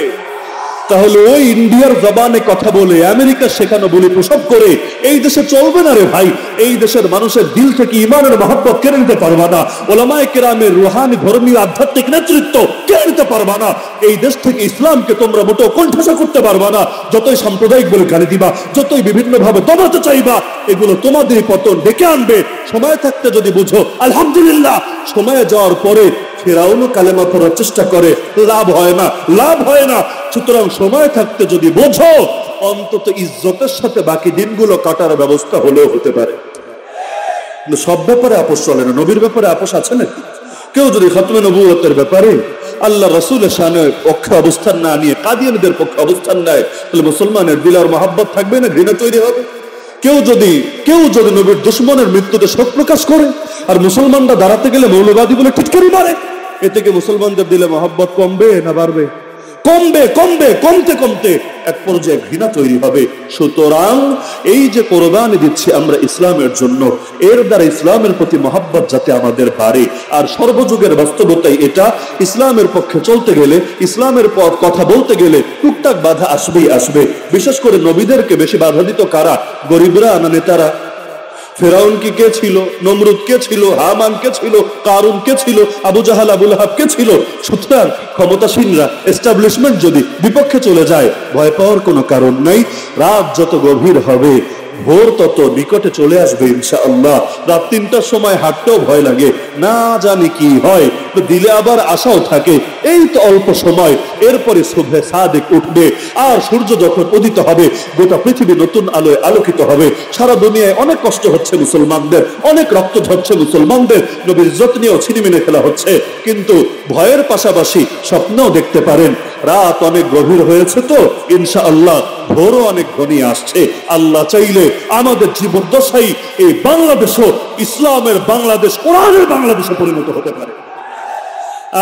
তাহলে ওই ইন্ডিয়ার জবানে কথা বলে আমেরিকা শেখানো বলে প্রসব করে এই দেশে চলবে না রে ভাই। এই দেশের মানুষের দিল থেকে ইমানের মহব্বত কেড়ে নিতে পারবা না, ওলামায়ে কেরামের রুহানি ধর্মীয় আধ্যাত্মিক নেতৃত্ব কেড়ে নিতে পারবা না। এই দেশ থেকে ইসলামকে তোমরা মোটেও কণ্ঠসা করতে পারবা না। যতই সাম্প্রদায়িক বলে গালি দিবা, যতই বিভিন্ন ভাবে দমাতে চাইবা, এগুলো তোমাদের পতন ডেকে আনবে। সময় থাকতে যদি বুঝো আলহামদুলিল্লাহ, সময়ে যাওয়ার পরে ফিরাউনও কালেমা পড়ার চেষ্টা করে, লাভ হয় না, লাভ হয় না। সুতরাং সময় থাকতে যদি বোঝো, অন্তত ইজ্জতের সাথে বাকি দিনগুলো কাটার ব্যবস্থা হলেও হতে পারে। কিন্তু সব ব্যাপারে আপোষ চলে না। নবীর ব্যাপারে আপোষ আছে নাকি? কেউ যদি খতমে নবুয়তের ব্যাপারে আল্লাহ রাসূলের শানে পক্ষে অবস্থান না নিয়ে কাদিয়ানীদের পক্ষে অবস্থান নেয়, তাহলে মুসলমানের দিল আর মহব্বত থাকবে না, ঘৃণা তৈরি হবে। কেউ যদি নবীর দুশমনের মৃত্যুতে শোক প্রকাশ করে আর মুসলমানরা দাঁড়াতে গেলে মৌলবাদী বলে টিটকারি মারে, এতে কি মুসলমানদের দিলে মহব্বত কমবে না বাড়বে? কমবে, কমবে, কমতে কমতে এক পর্যায়ে ঘৃণা তৈরি হবে। সুতরাং এই যে কোরবানি দিচ্ছি আমরা ইসলামের জন্য, এর দ্বারা ইসলামের প্রতি মহব্বত যাতে আমাদের বাড়ে। আর সর্বযুগের বাস্তবতাই এটা, ইসলামের পক্ষে চলতে গেলে, ইসলামের পথ কথা বলতে গেলে টুকটাক বাধা আসবেই আসবে। বিশেষ করে নবীদেরকে বেশি বাধা দিত কারা? গরিবরা না নেতারা? ফেরাউন কি কে ছিল? নমরুদ কে ছিল? হামান কে ছিল? কারুন কে ছিল? আবু জাহাল, আবু লাহাব কে ছিল? সুতরাং ক্ষমতাসীনরা, এস্টাবলিশমেন্ট যদি বিপক্ষে চলে যায়, ভয় পাওয়ার কোনো কারণ নাই। রাত যত গভীর হবে, ভোর তত নিকটে চলে আসবে ইনশাআল্লাহ। রাত 3টার সময় হাঁটতেও ভয় লাগে, না জানি কি হয়, তো দিলে আবার আশাও থাকে। এই তো অল্প সময়, এরপরে সুবহে সাদিক উঠবে, আর সূর্য যখন উদিত হবে গোটা পৃথিবী নতুন আলোয় আলোকিত হবে। সারা দুনিয়ায় অনেক কষ্ট হচ্ছে মুসলমানদের, অনেক রক্ত ঝরছে মুসলমানদের, নবীর ইজ্জত নিয়েও ছিনিমিনি খেলা হচ্ছে, কিন্তু ভয়ের পাশাপাশি স্বপ্নও দেখতে পারেন। রাত অনেক গভীর হয়েছে, তো ইনশাআল্লাহ ভোরও অনেক ঘনিয়ে আসছে। আল্লাহ চাইলে আমাদের জীবদ্দশাই এই বাংলাদেশও ইসলামের বাংলাদেশ, কোরআনের বাংলাদেশে পরিণত হতে পারে।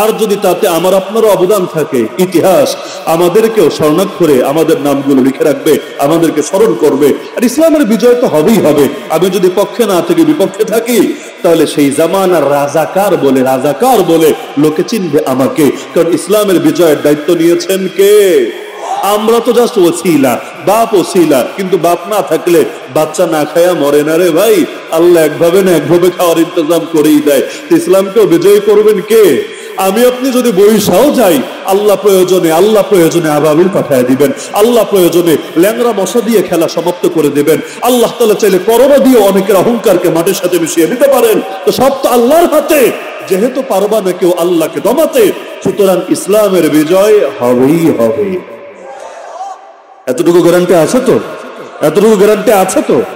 আর যদি তাতে আমার আপনারও অবদান থাকে, ইতিহাস আমাদেরকেও স্বর্ণাক্ষরে আমাদের নামগুলো লিখে রাখবে, আমাদেরকে স্মরণ করবে। আর ইসলামের বিজয় তো হবেই হবে। আমি যদি পক্ষে না থেকে বিপক্ষে থাকি, তাহলে সেই জামানার রাজাকার বলে লোকে চিনবে আমাকে। কারণ ইসলামের বিজয়ের দায়িত্ব নিয়েছেন কে? আমরা তো জাস্ট ওসিলা, বাপ ওসিলা, কিন্তু বাপ না থাকলে বাচ্চা না খায়া মরে না রে ভাই। আল্লাহ একভাবে না একভাবে খাওয়ার ইন্তজাম করেই দেয়। ইসলামকেও বিজয় করবেন কে? আমি আপনি যদি বৈশাও যাই, আল্লাহ প্রয়োজনে আবাবিল পাঠিয়ে দিবেন, আল্লাহ প্রয়োজনে ল্যাংরা মশা দিয়ে খেলা সমাপ্ত করে দেবেন। আল্লাহ তাআলা চাইলে করোনা দিয়ে অনেকের অহংকারকে মাটির সাথে মিশিয়ে দিতে পারেন। তো সব তো আল্লাহর হাতে। যেহেতু পারবা না কেউ আল্লাহকে দমাতে, সুতরাং ইসলামের বিজয় হবেই হবে। এতটুকু গ্যারান্টি আছে তো?